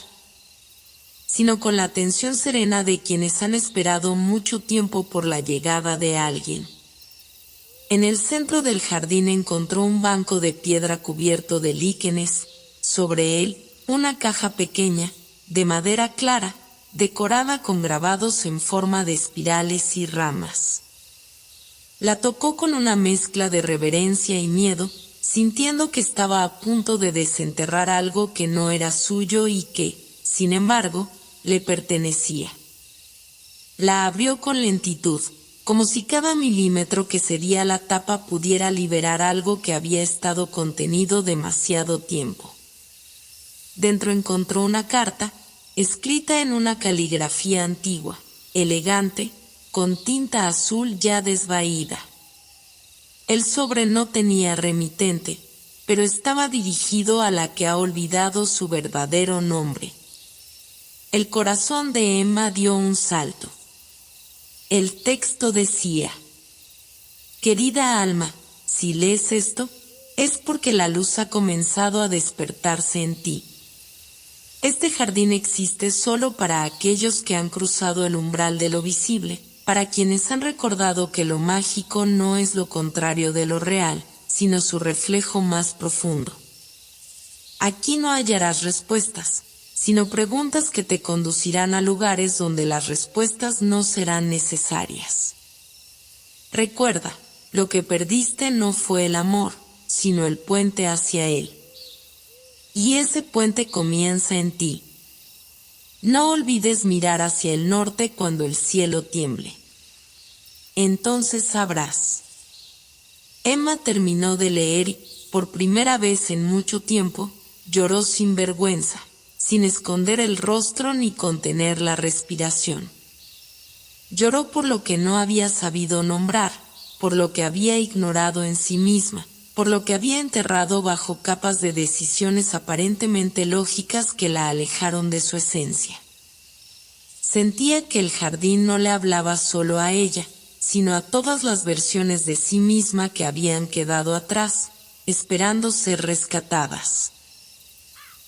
sino con la atención serena de quienes han esperado mucho tiempo por la llegada de alguien. En el centro del jardín encontró un banco de piedra cubierto de líquenes, sobre él una caja pequeña, de madera clara, decorada con grabados en forma de espirales y ramas. La tocó con una mezcla de reverencia y miedo, sintiendo que estaba a punto de desenterrar algo que no era suyo y que, sin embargo, le pertenecía. La abrió con lentitud, como si cada milímetro que cedía la tapa pudiera liberar algo que había estado contenido demasiado tiempo. Dentro encontró una carta, escrita en una caligrafía antigua, elegante, con tinta azul ya desvaída. El sobre no tenía remitente, pero estaba dirigido a la que ha olvidado su verdadero nombre. El corazón de Emma dio un salto. El texto decía: querida alma, si lees esto, es porque la luz ha comenzado a despertarse en ti. Este jardín existe solo para aquellos que han cruzado el umbral de lo visible, para quienes han recordado que lo mágico no es lo contrario de lo real, sino su reflejo más profundo. Aquí no hallarás respuestas, sino preguntas que te conducirán a lugares donde las respuestas no serán necesarias. Recuerda, lo que perdiste no fue el amor, sino el puente hacia él. Y ese puente comienza en ti. No olvides mirar hacia el norte cuando el cielo tiemble. Entonces sabrás. Emma terminó de leer y, por primera vez en mucho tiempo, lloró sin vergüenza, sin esconder el rostro ni contener la respiración. Lloró por lo que no había sabido nombrar, por lo que había ignorado en sí misma, por lo que había enterrado bajo capas de decisiones aparentemente lógicas que la alejaron de su esencia. Sentía que el jardín no le hablaba solo a ella, sino a todas las versiones de sí misma que habían quedado atrás, esperando ser rescatadas.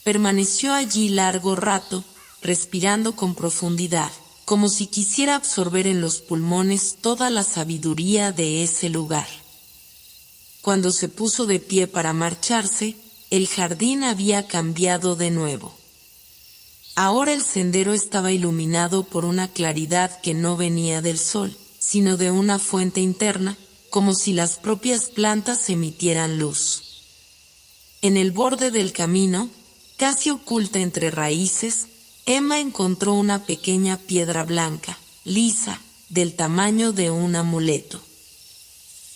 Permaneció allí largo rato, respirando con profundidad, como si quisiera absorber en los pulmones toda la sabiduría de ese lugar. Cuando se puso de pie para marcharse, el jardín había cambiado de nuevo. Ahora el sendero estaba iluminado por una claridad que no venía del sol, sino de una fuente interna, como si las propias plantas emitieran luz. En el borde del camino, casi oculta entre raíces, Emma encontró una pequeña piedra blanca, lisa, del tamaño de un amuleto.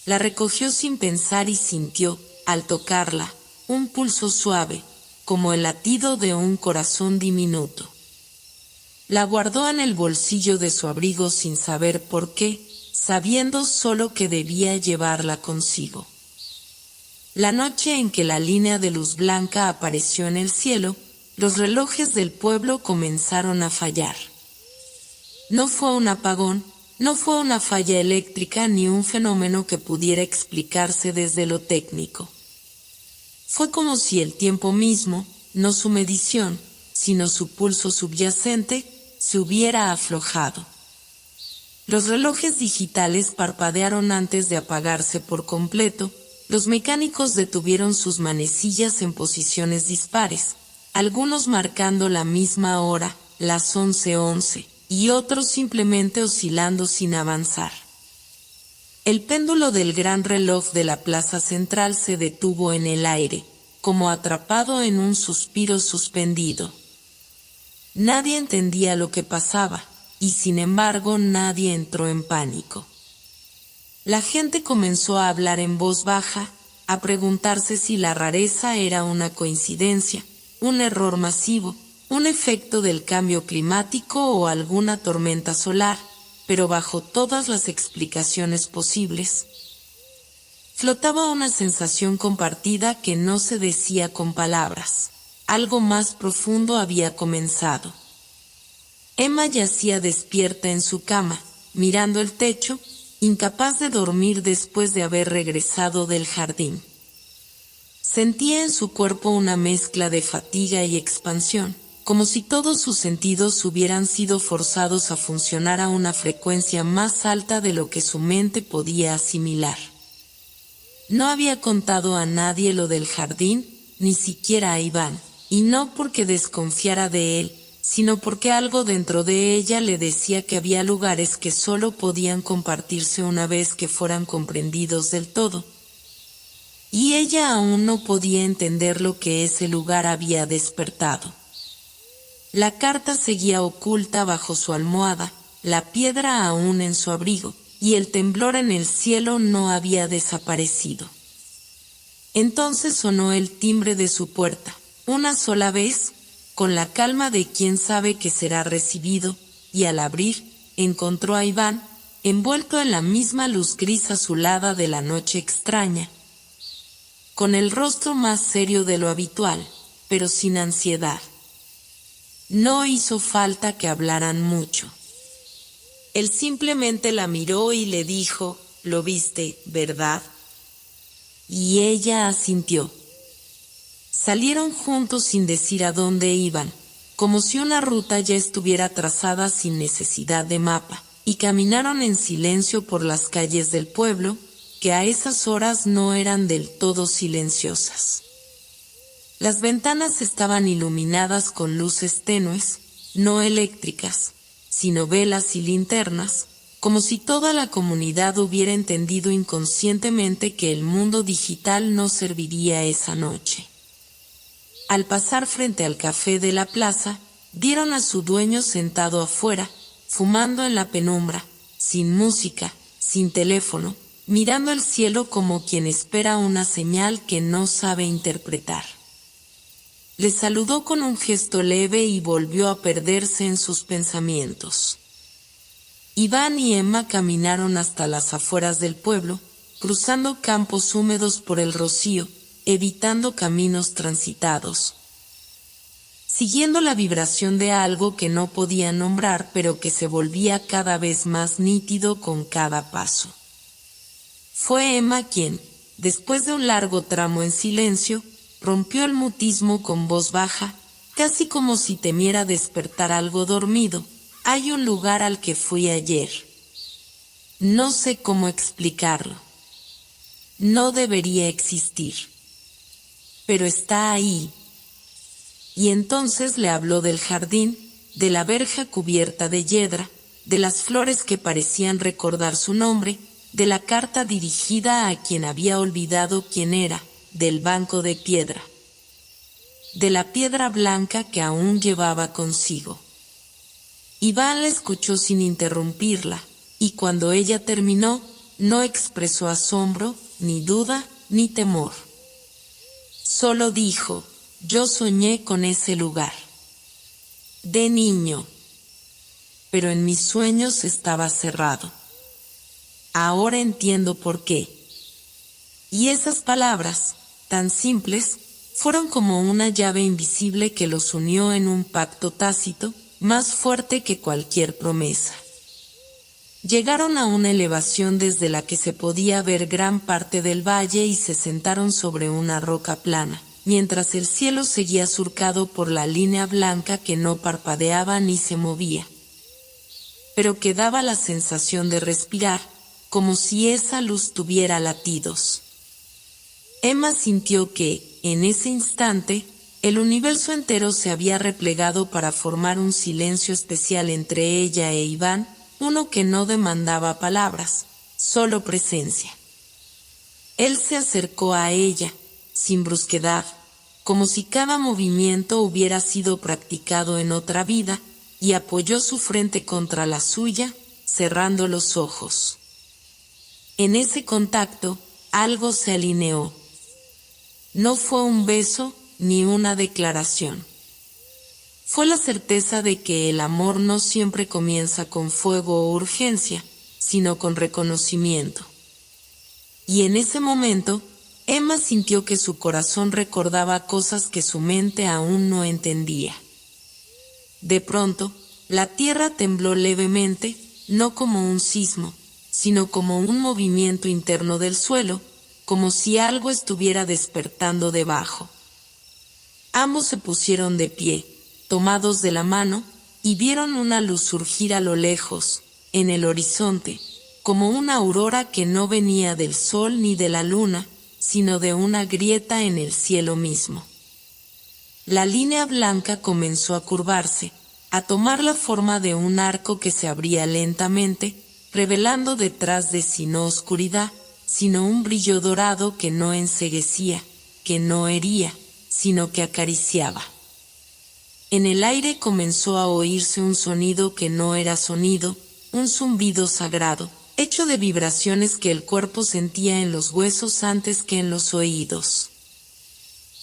La recogió sin pensar y sintió, al tocarla, un pulso suave, como el latido de un corazón diminuto. La guardó en el bolsillo de su abrigo sin saber por qué, sabiendo solo que debía llevarla consigo. La noche en que la línea de luz blanca apareció en el cielo, los relojes del pueblo comenzaron a fallar. No fue un apagón, no fue una falla eléctrica ni un fenómeno que pudiera explicarse desde lo técnico. Fue como si el tiempo mismo, no su medición, sino su pulso subyacente, se hubiera aflojado. Los relojes digitales parpadearon antes de apagarse por completo. Los mecánicos detuvieron sus manecillas en posiciones dispares, algunos marcando la misma hora, las 11:11, y otros simplemente oscilando sin avanzar. El péndulo del gran reloj de la plaza central se detuvo en el aire, como atrapado en un suspiro suspendido. Nadie entendía lo que pasaba, y sin embargo nadie entró en pánico. La gente comenzó a hablar en voz baja, a preguntarse si la rareza era una coincidencia, un error masivo, un efecto del cambio climático o alguna tormenta solar, pero bajo todas las explicaciones posibles, flotaba una sensación compartida que no se decía con palabras. Algo más profundo había comenzado. Emma yacía despierta en su cama, mirando el techo, incapaz de dormir después de haber regresado del jardín. Sentía en su cuerpo una mezcla de fatiga y expansión, como si todos sus sentidos hubieran sido forzados a funcionar a una frecuencia más alta de lo que su mente podía asimilar. No había contado a nadie lo del jardín, ni siquiera a Iván, y no porque desconfiara de él, sino porque algo dentro de ella le decía que había lugares que solo podían compartirse una vez que fueran comprendidos del todo. Y ella aún no podía entender lo que ese lugar había despertado. La carta seguía oculta bajo su almohada, la piedra aún en su abrigo, y el temblor en el cielo no había desaparecido. Entonces sonó el timbre de su puerta, una sola vez, con la calma de quien sabe que será recibido, y al abrir, encontró a Iván, envuelto en la misma luz gris azulada de la noche extraña, con el rostro más serio de lo habitual, pero sin ansiedad. No hizo falta que hablaran mucho. Él simplemente la miró y le dijo, «¿Lo viste, verdad?» Y ella asintió. Salieron juntos sin decir a dónde iban, como si una ruta ya estuviera trazada sin necesidad de mapa, y caminaron en silencio por las calles del pueblo, que a esas horas no eran del todo silenciosas. Las ventanas estaban iluminadas con luces tenues, no eléctricas, sino velas y linternas, como si toda la comunidad hubiera entendido inconscientemente que el mundo digital no serviría esa noche. Al pasar frente al café de la plaza, vieron a su dueño sentado afuera, fumando en la penumbra, sin música, sin teléfono, mirando el cielo como quien espera una señal que no sabe interpretar. Le saludó con un gesto leve y volvió a perderse en sus pensamientos. Iván y Emma caminaron hasta las afueras del pueblo, cruzando campos húmedos por el rocío, evitando caminos transitados, siguiendo la vibración de algo que no podían nombrar pero que se volvía cada vez más nítido con cada paso. Fue Emma quien, después de un largo tramo en silencio, rompió el mutismo con voz baja, casi como si temiera despertar algo dormido. «Hay un lugar al que fui ayer. No sé cómo explicarlo. No debería existir. Pero está ahí». Y entonces le habló del jardín, de la verja cubierta de yedra, de las flores que parecían recordar su nombre, de la carta dirigida a quien había olvidado quién era, del banco de piedra, de la piedra blanca que aún llevaba consigo. Iván la escuchó sin interrumpirla, y cuando ella terminó, no expresó asombro, ni duda, ni temor. Solo dijo, «Yo soñé con ese lugar. De niño. Pero en mis sueños estaba cerrado. Ahora entiendo por qué». Y esas palabras, tan simples, fueron como una llave invisible que los unió en un pacto tácito, más fuerte que cualquier promesa. Llegaron a una elevación desde la que se podía ver gran parte del valle y se sentaron sobre una roca plana, mientras el cielo seguía surcado por la línea blanca que no parpadeaba ni se movía, pero que daba la sensación de respirar, como si esa luz tuviera latidos. Emma sintió que, en ese instante, el universo entero se había replegado para formar un silencio especial entre ella e Iván, uno que no demandaba palabras, solo presencia. Él se acercó a ella, sin brusquedad, como si cada movimiento hubiera sido practicado en otra vida, y apoyó su frente contra la suya, cerrando los ojos. En ese contacto, algo se alineó. No fue un beso, ni una declaración. Fue la certeza de que el amor no siempre comienza con fuego o urgencia, sino con reconocimiento. Y en ese momento, Emma sintió que su corazón recordaba cosas que su mente aún no entendía. De pronto, la tierra tembló levemente, no como un sismo, sino como un movimiento interno del suelo, como si algo estuviera despertando debajo. Ambos se pusieron de pie, tomados de la mano, y vieron una luz surgir a lo lejos, en el horizonte, como una aurora que no venía del sol ni de la luna, sino de una grieta en el cielo mismo. La línea blanca comenzó a curvarse, a tomar la forma de un arco que se abría lentamente, revelando detrás de sí no oscuridad, sino un brillo dorado que no enceguecía, que no hería, sino que acariciaba. En el aire comenzó a oírse un sonido que no era sonido, un zumbido sagrado, hecho de vibraciones que el cuerpo sentía en los huesos antes que en los oídos.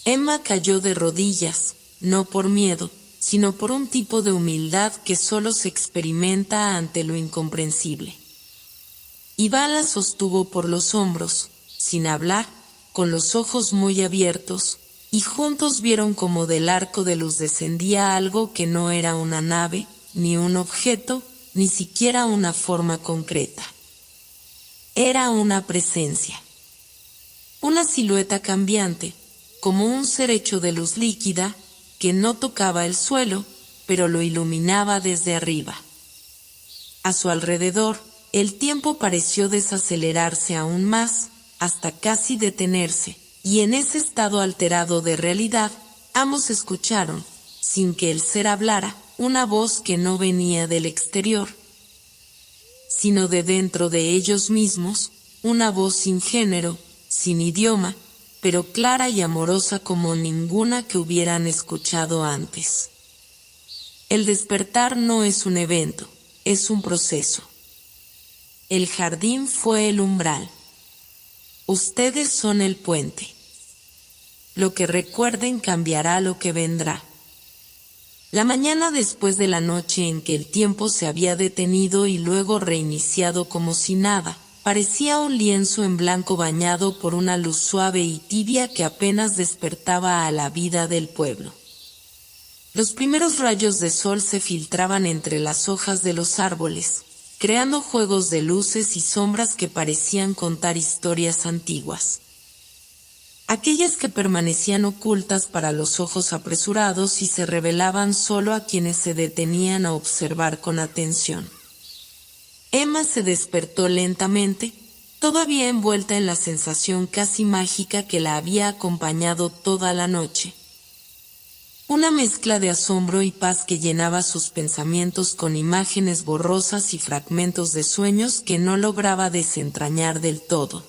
Emma cayó de rodillas, no por miedo, sino por un tipo de humildad que solo se experimenta ante lo incomprensible. Iván la sostuvo por los hombros, sin hablar, con los ojos muy abiertos, y juntos vieron como del arco de luz descendía algo que no era una nave, ni un objeto, ni siquiera una forma concreta. Era una presencia. Una silueta cambiante, como un ser hecho de luz líquida, que no tocaba el suelo, pero lo iluminaba desde arriba. A su alrededor, el tiempo pareció desacelerarse aún más, hasta casi detenerse, y en ese estado alterado de realidad, ambos escucharon, sin que el ser hablara, una voz que no venía del exterior, sino de dentro de ellos mismos, una voz sin género, sin idioma, pero clara y amorosa como ninguna que hubieran escuchado antes. El despertar no es un evento, es un proceso. El jardín fue el umbral. Ustedes son el puente. Lo que recuerden cambiará lo que vendrá. La mañana después de la noche en que el tiempo se había detenido y luego reiniciado como si nada, parecía un lienzo en blanco bañado por una luz suave y tibia que apenas despertaba a la vida del pueblo. Los primeros rayos de sol se filtraban entre las hojas de los árboles, creando juegos de luces y sombras que parecían contar historias antiguas. Aquellas que permanecían ocultas para los ojos apresurados y se revelaban solo a quienes se detenían a observar con atención. Emma se despertó lentamente, todavía envuelta en la sensación casi mágica que la había acompañado toda la noche. Una mezcla de asombro y paz que llenaba sus pensamientos con imágenes borrosas y fragmentos de sueños que no lograba desentrañar del todo.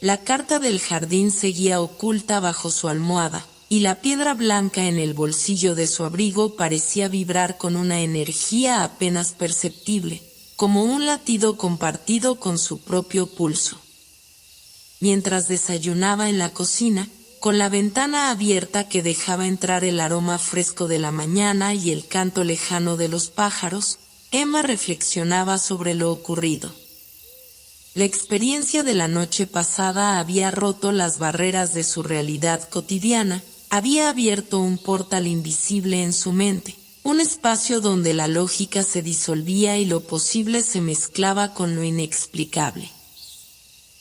La carta del jardín seguía oculta bajo su almohada, y la piedra blanca en el bolsillo de su abrigo parecía vibrar con una energía apenas perceptible, como un latido compartido con su propio pulso. Mientras desayunaba en la cocina, con la ventana abierta que dejaba entrar el aroma fresco de la mañana y el canto lejano de los pájaros, Emma reflexionaba sobre lo ocurrido. La experiencia de la noche pasada había roto las barreras de su realidad cotidiana, había abierto un portal invisible en su mente, un espacio donde la lógica se disolvía y lo posible se mezclaba con lo inexplicable.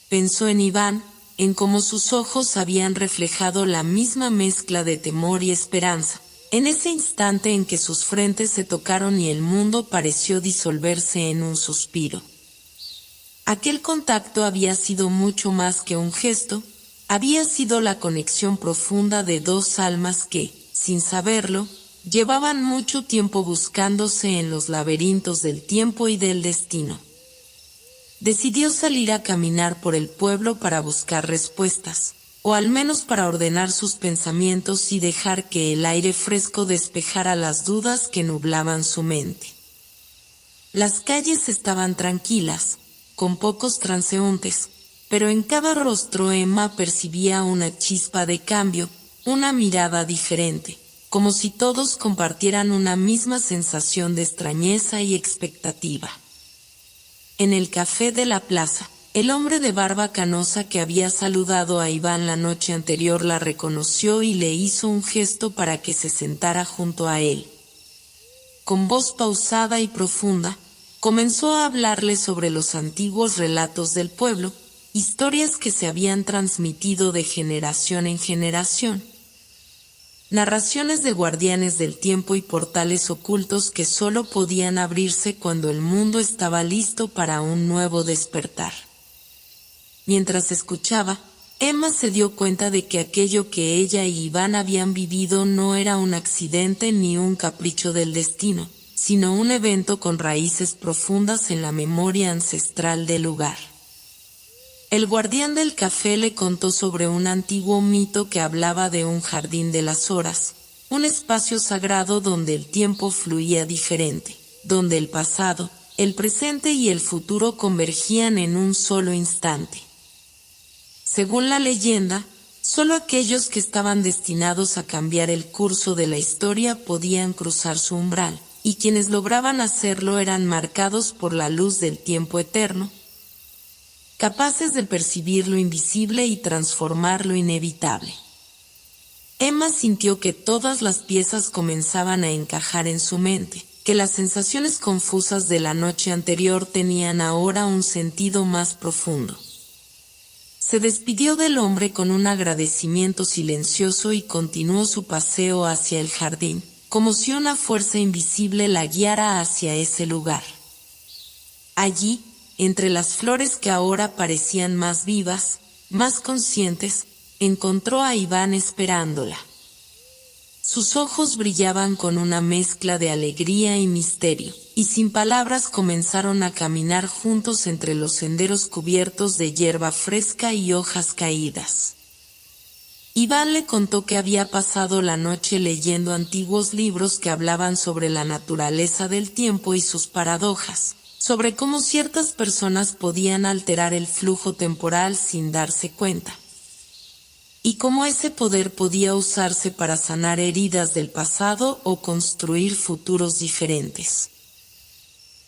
Pensó en Iván, en cómo sus ojos habían reflejado la misma mezcla de temor y esperanza, en ese instante en que sus frentes se tocaron y el mundo pareció disolverse en un suspiro. Aquel contacto había sido mucho más que un gesto, había sido la conexión profunda de dos almas que, sin saberlo, llevaban mucho tiempo buscándose en los laberintos del tiempo y del destino. decidió salir a caminar por el pueblo para buscar respuestas, o al menos para ordenar sus pensamientos y dejar que el aire fresco despejara las dudas que nublaban su mente. Las calles estaban tranquilas, con pocos transeúntes, pero en cada rostro Emma percibía una chispa de cambio, una mirada diferente, como si todos compartieran una misma sensación de extrañeza y expectativa. En el café de la plaza, el hombre de barba canosa que había saludado a Iván la noche anterior la reconoció y le hizo un gesto para que se sentara junto a él. Con voz pausada y profunda, comenzó a hablarle sobre los antiguos relatos del pueblo, historias que se habían transmitido de generación en generación. Narraciones de guardianes del tiempo y portales ocultos que solo podían abrirse cuando el mundo estaba listo para un nuevo despertar. Mientras escuchaba, Emma se dio cuenta de que aquello que ella y Iván habían vivido no era un accidente ni un capricho del destino, sino un evento con raíces profundas en la memoria ancestral del lugar. El guardián del café le contó sobre un antiguo mito que hablaba de un jardín de las horas, un espacio sagrado donde el tiempo fluía diferente, donde el pasado, el presente y el futuro convergían en un solo instante. Según la leyenda, solo aquellos que estaban destinados a cambiar el curso de la historia podían cruzar su umbral, y quienes lograban hacerlo eran marcados por la luz del tiempo eterno, capaces de percibir lo invisible y transformar lo inevitable. Emma sintió que todas las piezas comenzaban a encajar en su mente, que las sensaciones confusas de la noche anterior tenían ahora un sentido más profundo. Se despidió del hombre con un agradecimiento silencioso y continuó su paseo hacia el jardín, como si una fuerza invisible la guiara hacia ese lugar. Allí, entre las flores que ahora parecían más vivas, más conscientes, encontró a Iván esperándola. Sus ojos brillaban con una mezcla de alegría y misterio, y sin palabras comenzaron a caminar juntos entre los senderos cubiertos de hierba fresca y hojas caídas. Iván le contó que había pasado la noche leyendo antiguos libros que hablaban sobre la naturaleza del tiempo y sus paradojas, sobre cómo ciertas personas podían alterar el flujo temporal sin darse cuenta, y cómo ese poder podía usarse para sanar heridas del pasado o construir futuros diferentes.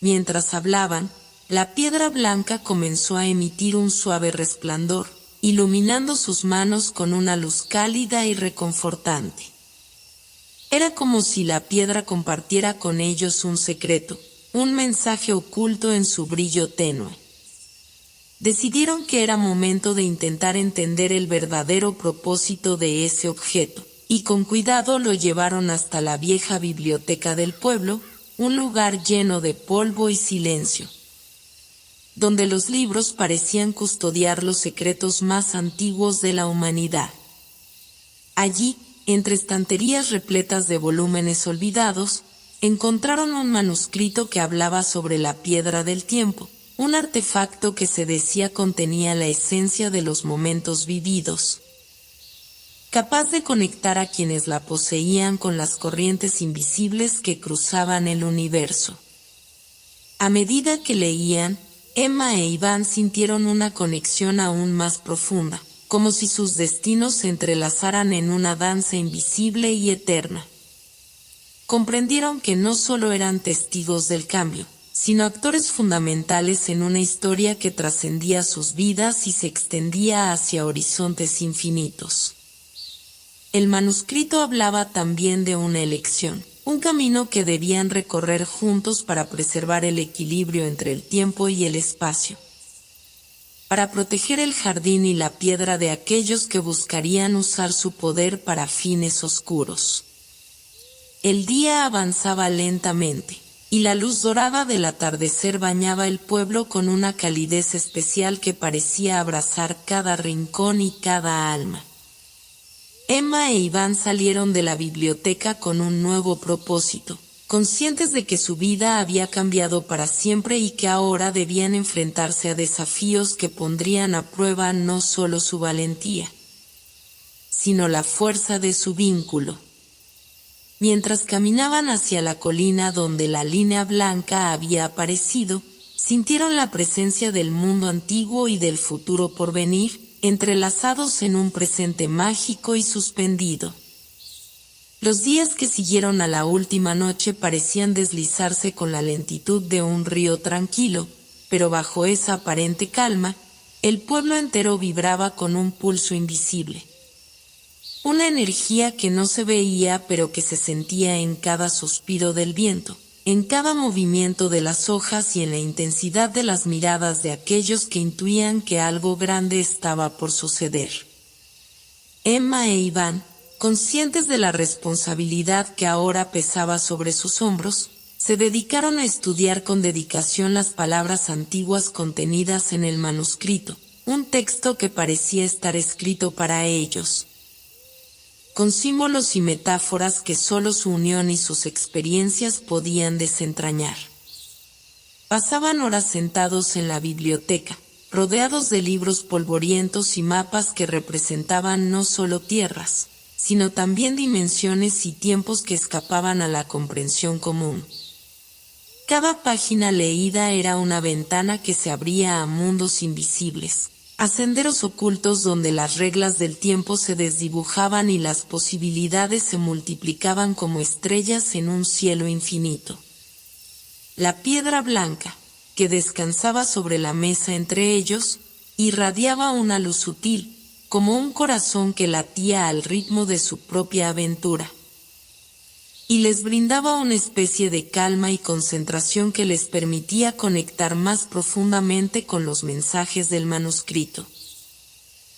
Mientras hablaban, la piedra blanca comenzó a emitir un suave resplandor, iluminando sus manos con una luz cálida y reconfortante. Era como si la piedra compartiera con ellos un secreto, un mensaje oculto en su brillo tenue. Decidieron que era momento de intentar entender el verdadero propósito de ese objeto, y con cuidado lo llevaron hasta la vieja biblioteca del pueblo, un lugar lleno de polvo y silencio, donde los libros parecían custodiar los secretos más antiguos de la humanidad. Allí, entre estanterías repletas de volúmenes olvidados, encontraron un manuscrito que hablaba sobre la piedra del tiempo, un artefacto que se decía contenía la esencia de los momentos vividos, capaz de conectar a quienes la poseían con las corrientes invisibles que cruzaban el universo. A medida que leían, Emma e Iván sintieron una conexión aún más profunda, como si sus destinos se entrelazaran en una danza invisible y eterna. Comprendieron que no solo eran testigos del cambio, sino actores fundamentales en una historia que trascendía sus vidas y se extendía hacia horizontes infinitos. El manuscrito hablaba también de una elección, un camino que debían recorrer juntos para preservar el equilibrio entre el tiempo y el espacio, para proteger el jardín y la piedra de aquellos que buscarían usar su poder para fines oscuros. El día avanzaba lentamente, y la luz dorada del atardecer bañaba el pueblo con una calidez especial que parecía abrazar cada rincón y cada alma. Emma e Iván salieron de la biblioteca con un nuevo propósito, conscientes de que su vida había cambiado para siempre y que ahora debían enfrentarse a desafíos que pondrían a prueba no solo su valentía, sino la fuerza de su vínculo. Mientras caminaban hacia la colina donde la línea blanca había aparecido, sintieron la presencia del mundo antiguo y del futuro por venir, entrelazados en un presente mágico y suspendido. Los días que siguieron a la última noche parecían deslizarse con la lentitud de un río tranquilo, pero bajo esa aparente calma, el pueblo entero vibraba con un pulso invisible. Una energía que no se veía pero que se sentía en cada suspiro del viento, en cada movimiento de las hojas y en la intensidad de las miradas de aquellos que intuían que algo grande estaba por suceder. Emma e Iván, conscientes de la responsabilidad que ahora pesaba sobre sus hombros, se dedicaron a estudiar con dedicación las palabras antiguas contenidas en el manuscrito, un texto que parecía estar escrito para ellos, con símbolos y metáforas que solo su unión y sus experiencias podían desentrañar. Pasaban horas sentados en la biblioteca, rodeados de libros polvorientos y mapas que representaban no solo tierras, sino también dimensiones y tiempos que escapaban a la comprensión común. Cada página leída era una ventana que se abría a mundos invisibles, a senderos ocultos donde las reglas del tiempo se desdibujaban y las posibilidades se multiplicaban como estrellas en un cielo infinito. La piedra blanca, que descansaba sobre la mesa entre ellos, irradiaba una luz sutil, como un corazón que latía al ritmo de su propia aventura, y les brindaba una especie de calma y concentración que les permitía conectar más profundamente con los mensajes del manuscrito.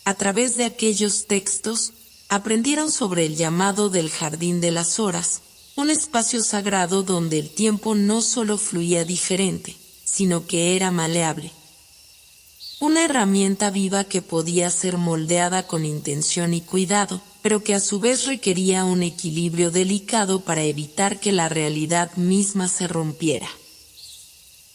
A través de aquellos textos, aprendieron sobre el llamado del Jardín de las Horas, un espacio sagrado donde el tiempo no solo fluía diferente, sino que era maleable. Una herramienta viva que podía ser moldeada con intención y cuidado, pero que a su vez requería un equilibrio delicado para evitar que la realidad misma se rompiera.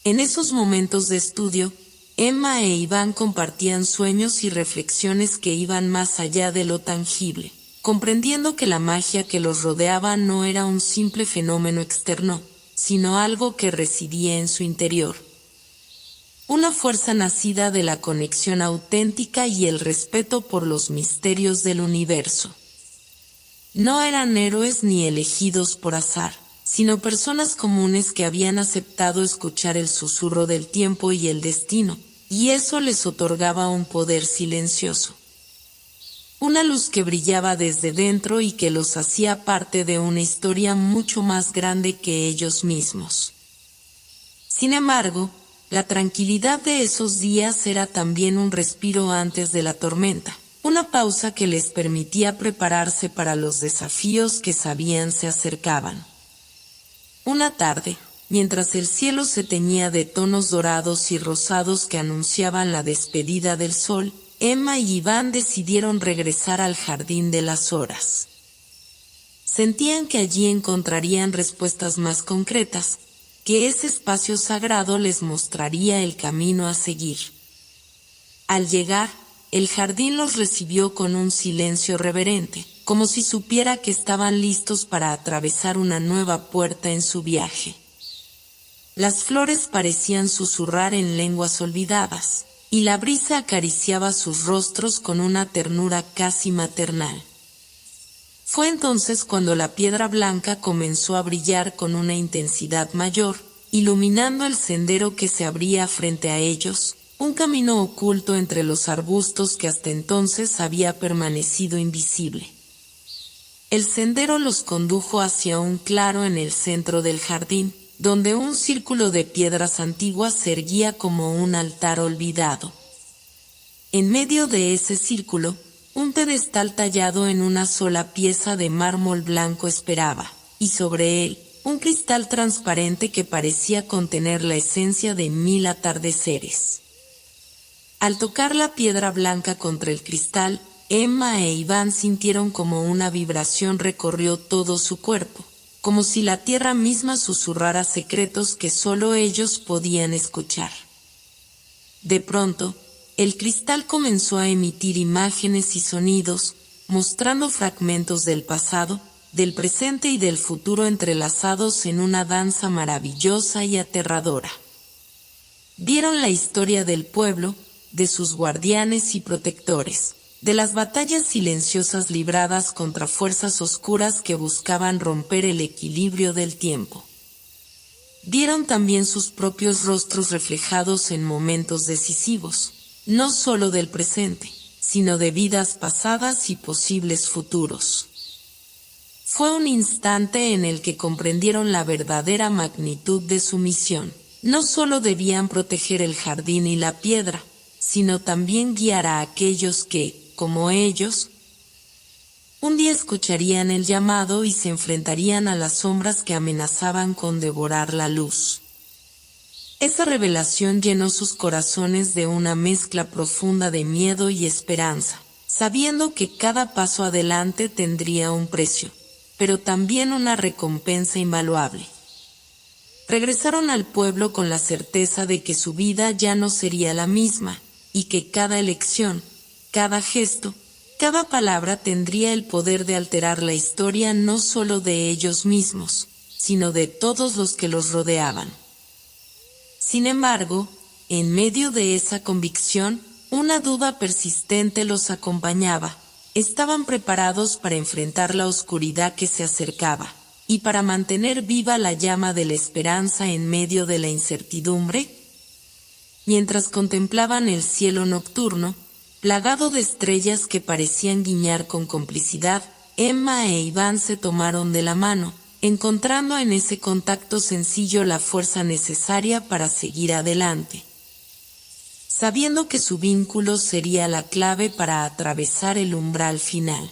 En esos momentos de estudio, Emma e Iván compartían sueños y reflexiones que iban más allá de lo tangible, comprendiendo que la magia que los rodeaba no era un simple fenómeno externo, sino algo que residía en su interior. Una fuerza nacida de la conexión auténtica y el respeto por los misterios del universo. No eran héroes ni elegidos por azar, sino personas comunes que habían aceptado escuchar el susurro del tiempo y el destino, y eso les otorgaba un poder silencioso. Una luz que brillaba desde dentro y que los hacía parte de una historia mucho más grande que ellos mismos. Sin embargo, la tranquilidad de esos días era también un respiro antes de la tormenta, una pausa que les permitía prepararse para los desafíos que sabían se acercaban. Una tarde, mientras el cielo se teñía de tonos dorados y rosados que anunciaban la despedida del sol, Emma y Iván decidieron regresar al Jardín de las Horas. Sentían que allí encontrarían respuestas más concretas, que ese espacio sagrado les mostraría el camino a seguir. Al llegar, el jardín los recibió con un silencio reverente, como si supiera que estaban listos para atravesar una nueva puerta en su viaje. Las flores parecían susurrar en lenguas olvidadas, y la brisa acariciaba sus rostros con una ternura casi maternal. Fue entonces cuando la piedra blanca comenzó a brillar con una intensidad mayor, iluminando el sendero que se abría frente a ellos, un camino oculto entre los arbustos que hasta entonces había permanecido invisible. El sendero los condujo hacia un claro en el centro del jardín, donde un círculo de piedras antiguas se erguía como un altar olvidado. En medio de ese círculo, un pedestal tallado en una sola pieza de mármol blanco esperaba, y sobre él, un cristal transparente que parecía contener la esencia de 1000 atardeceres. Al tocar la piedra blanca contra el cristal, Emma e Iván sintieron como una vibración recorrió todo su cuerpo, como si la tierra misma susurrara secretos que solo ellos podían escuchar. De pronto, el cristal comenzó a emitir imágenes y sonidos, mostrando fragmentos del pasado, del presente y del futuro entrelazados en una danza maravillosa y aterradora. Vieron la historia del pueblo, de sus guardianes y protectores, de las batallas silenciosas libradas contra fuerzas oscuras que buscaban romper el equilibrio del tiempo. Vieron también sus propios rostros reflejados en momentos decisivos, no solo del presente, sino de vidas pasadas y posibles futuros. Fue un instante en el que comprendieron la verdadera magnitud de su misión. No solo debían proteger el jardín y la piedra, sino también guiar a aquellos que, como ellos, un día escucharían el llamado y se enfrentarían a las sombras que amenazaban con devorar la luz. Esa revelación llenó sus corazones de una mezcla profunda de miedo y esperanza, sabiendo que cada paso adelante tendría un precio, pero también una recompensa invaluable. Regresaron al pueblo con la certeza de que su vida ya no sería la misma, y que cada elección, cada gesto, cada palabra tendría el poder de alterar la historia no solo de ellos mismos, sino de todos los que los rodeaban. Sin embargo, en medio de esa convicción, una duda persistente los acompañaba. ¿Estaban preparados para enfrentar la oscuridad que se acercaba, y para mantener viva la llama de la esperanza en medio de la incertidumbre? Mientras contemplaban el cielo nocturno, plagado de estrellas que parecían guiñar con complicidad, Emma e Iván se tomaron de la mano, encontrando en ese contacto sencillo la fuerza necesaria para seguir adelante. Sabiendo que su vínculo sería la clave para atravesar el umbral final.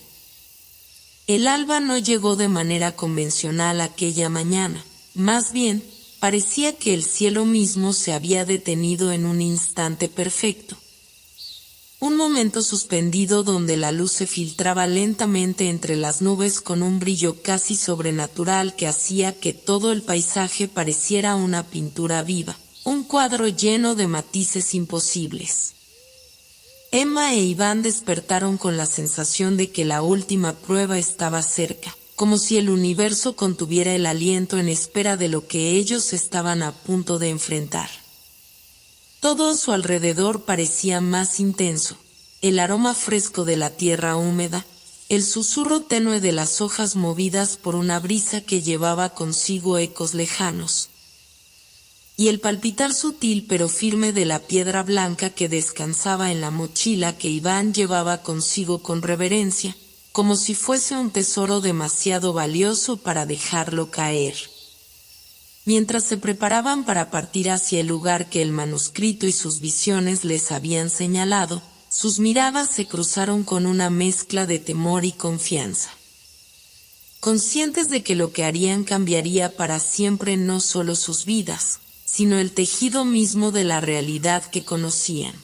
El alba no llegó de manera convencional aquella mañana, más bien, parecía que el cielo mismo se había detenido en un instante perfecto. Un momento suspendido donde la luz se filtraba lentamente entre las nubes con un brillo casi sobrenatural que hacía que todo el paisaje pareciera una pintura viva, un cuadro lleno de matices imposibles. Emma e Iván despertaron con la sensación de que la última prueba estaba cerca, como si el universo contuviera el aliento en espera de lo que ellos estaban a punto de enfrentar. Todo a su alrededor parecía más intenso, el aroma fresco de la tierra húmeda, el susurro tenue de las hojas movidas por una brisa que llevaba consigo ecos lejanos, y el palpitar sutil pero firme de la piedra blanca que descansaba en la mochila que Iván llevaba consigo con reverencia, como si fuese un tesoro demasiado valioso para dejarlo caer. Mientras se preparaban para partir hacia el lugar que el manuscrito y sus visiones les habían señalado, sus miradas se cruzaron con una mezcla de temor y confianza. Conscientes de que lo que harían cambiaría para siempre no solo sus vidas, sino el tejido mismo de la realidad que conocían.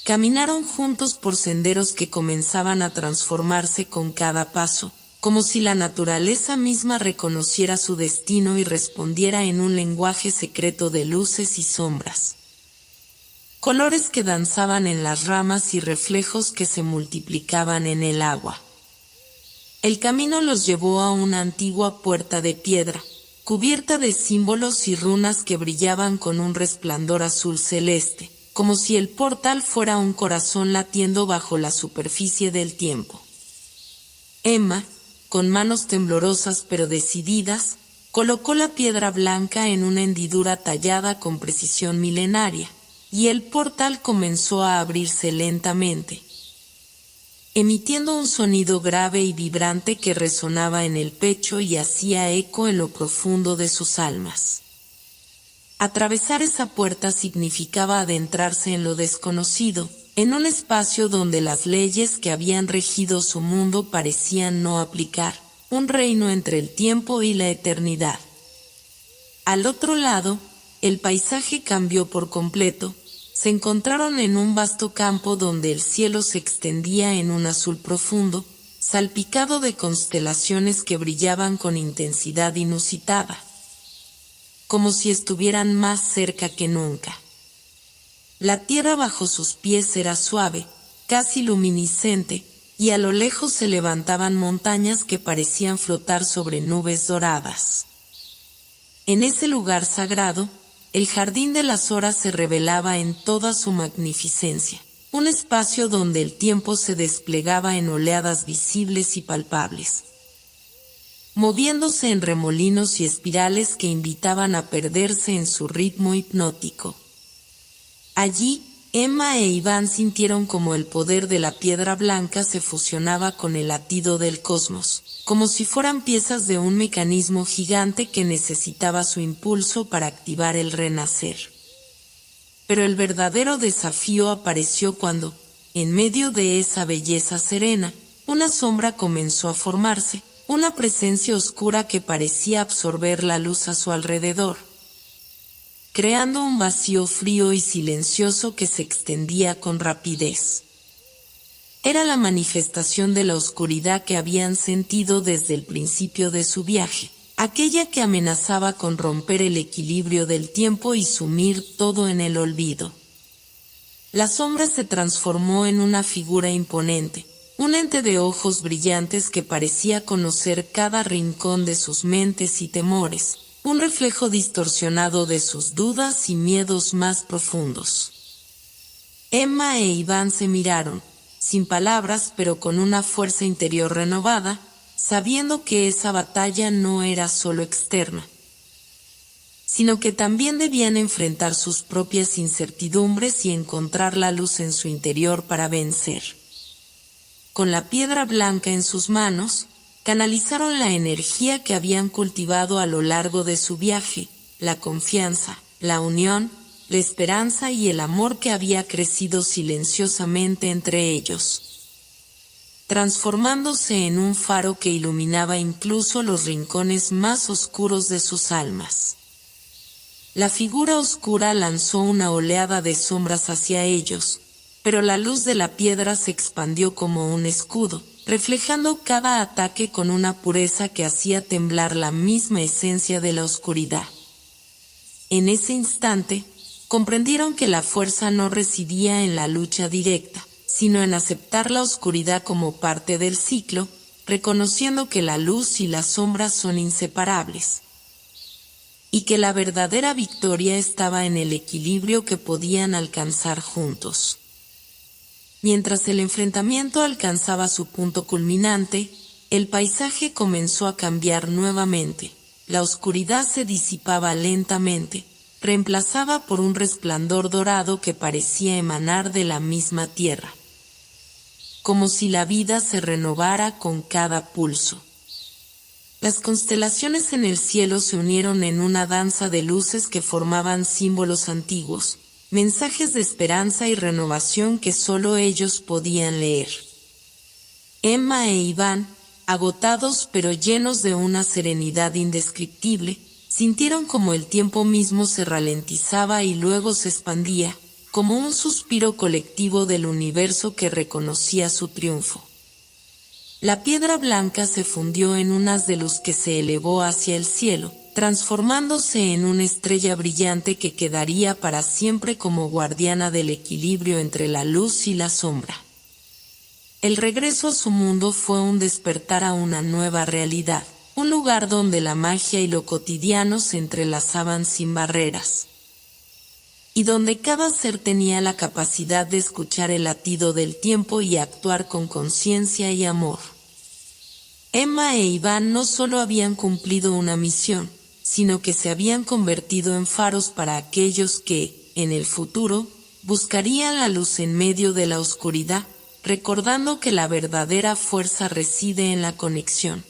Caminaron juntos por senderos que comenzaban a transformarse con cada paso, como si la naturaleza misma reconociera su destino y respondiera en un lenguaje secreto de luces y sombras. Colores que danzaban en las ramas y reflejos que se multiplicaban en el agua. El camino los llevó a una antigua puerta de piedra, cubierta de símbolos y runas que brillaban con un resplandor azul celeste, como si el portal fuera un corazón latiendo bajo la superficie del tiempo. Emma, con manos temblorosas pero decididas, colocó la piedra blanca en una hendidura tallada con precisión milenaria, y el portal comenzó a abrirse lentamente, emitiendo un sonido grave y vibrante que resonaba en el pecho y hacía eco en lo profundo de sus almas. Atravesar esa puerta significaba adentrarse en lo desconocido, en un espacio donde las leyes que habían regido su mundo parecían no aplicar, un reino entre el tiempo y la eternidad. Al otro lado, el paisaje cambió por completo. Se encontraron en un vasto campo donde el cielo se extendía en un azul profundo, salpicado de constelaciones que brillaban con intensidad inusitada, como si estuvieran más cerca que nunca. La tierra bajo sus pies era suave, casi luminiscente, y a lo lejos se levantaban montañas que parecían flotar sobre nubes doradas. En ese lugar sagrado, el jardín de las horas se revelaba en toda su magnificencia, un espacio donde el tiempo se desplegaba en oleadas visibles y palpables, moviéndose en remolinos y espirales que invitaban a perderse en su ritmo hipnótico. Allí, Emma e Iván sintieron como el poder de la piedra blanca se fusionaba con el latido del cosmos, como si fueran piezas de un mecanismo gigante que necesitaba su impulso para activar el renacer. Pero el verdadero desafío apareció cuando, en medio de esa belleza serena, una sombra comenzó a formarse, una presencia oscura que parecía absorber la luz a su alrededor, creando un vacío frío y silencioso que se extendía con rapidez. Era la manifestación de la oscuridad que habían sentido desde el principio de su viaje, aquella que amenazaba con romper el equilibrio del tiempo y sumir todo en el olvido. La sombra se transformó en una figura imponente, un ente de ojos brillantes que parecía conocer cada rincón de sus mentes y temores, un reflejo distorsionado de sus dudas y miedos más profundos. Emma e Iván se miraron, sin palabras pero con una fuerza interior renovada, sabiendo que esa batalla no era solo externa, sino que también debían enfrentar sus propias incertidumbres y encontrar la luz en su interior para vencer. Con la piedra blanca en sus manos, canalizaron la energía que habían cultivado a lo largo de su viaje, la confianza, la unión, la esperanza y el amor que había crecido silenciosamente entre ellos, transformándose en un faro que iluminaba incluso los rincones más oscuros de sus almas. La figura oscura lanzó una oleada de sombras hacia ellos, pero la luz de la piedra se expandió como un escudo, reflejando cada ataque con una pureza que hacía temblar la misma esencia de la oscuridad. En ese instante, comprendieron que la fuerza no residía en la lucha directa, sino en aceptar la oscuridad como parte del ciclo, reconociendo que la luz y la sombra son inseparables, y que la verdadera victoria estaba en el equilibrio que podían alcanzar juntos. Mientras el enfrentamiento alcanzaba su punto culminante, el paisaje comenzó a cambiar nuevamente. La oscuridad se disipaba lentamente, reemplazada por un resplandor dorado que parecía emanar de la misma tierra, como si la vida se renovara con cada pulso. Las constelaciones en el cielo se unieron en una danza de luces que formaban símbolos antiguos, mensajes de esperanza y renovación que solo ellos podían leer. Emma e Iván, agotados pero llenos de una serenidad indescriptible, sintieron como el tiempo mismo se ralentizaba y luego se expandía, como un suspiro colectivo del universo que reconocía su triunfo. La piedra blanca se fundió en un haz de luz que se elevó hacia el cielo, transformándose en una estrella brillante que quedaría para siempre como guardiana del equilibrio entre la luz y la sombra. El regreso a su mundo fue un despertar a una nueva realidad, un lugar donde la magia y lo cotidiano se entrelazaban sin barreras, y donde cada ser tenía la capacidad de escuchar el latido del tiempo y actuar con conciencia y amor. Emma e Iván no solo habían cumplido una misión, sino que se habían convertido en faros para aquellos que, en el futuro, buscarían la luz en medio de la oscuridad, recordando que la verdadera fuerza reside en la conexión,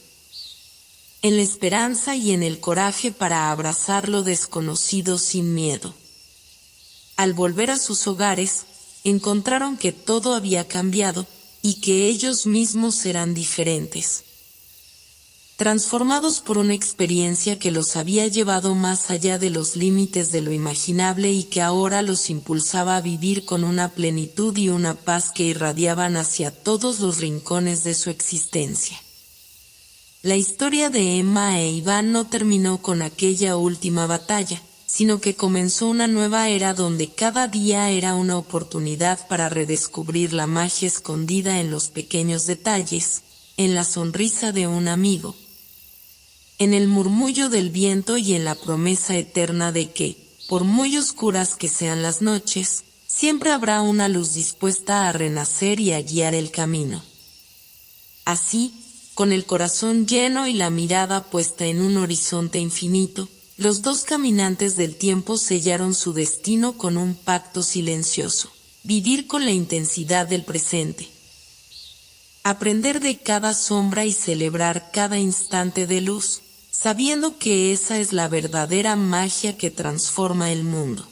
en la esperanza y en el coraje para abrazar lo desconocido sin miedo. Al volver a sus hogares, encontraron que todo había cambiado y que ellos mismos eran diferentes, transformados por una experiencia que los había llevado más allá de los límites de lo imaginable y que ahora los impulsaba a vivir con una plenitud y una paz que irradiaban hacia todos los rincones de su existencia. La historia de Emma e Iván no terminó con aquella última batalla, sino que comenzó una nueva era donde cada día era una oportunidad para redescubrir la magia escondida en los pequeños detalles, en la sonrisa de un amigo, en el murmullo del viento y en la promesa eterna de que, por muy oscuras que sean las noches, siempre habrá una luz dispuesta a renacer y a guiar el camino. Así, con el corazón lleno y la mirada puesta en un horizonte infinito, los dos caminantes del tiempo sellaron su destino con un pacto silencioso: vivir con la intensidad del presente, aprender de cada sombra y celebrar cada instante de luz, sabiendo que esa es la verdadera magia que transforma el mundo.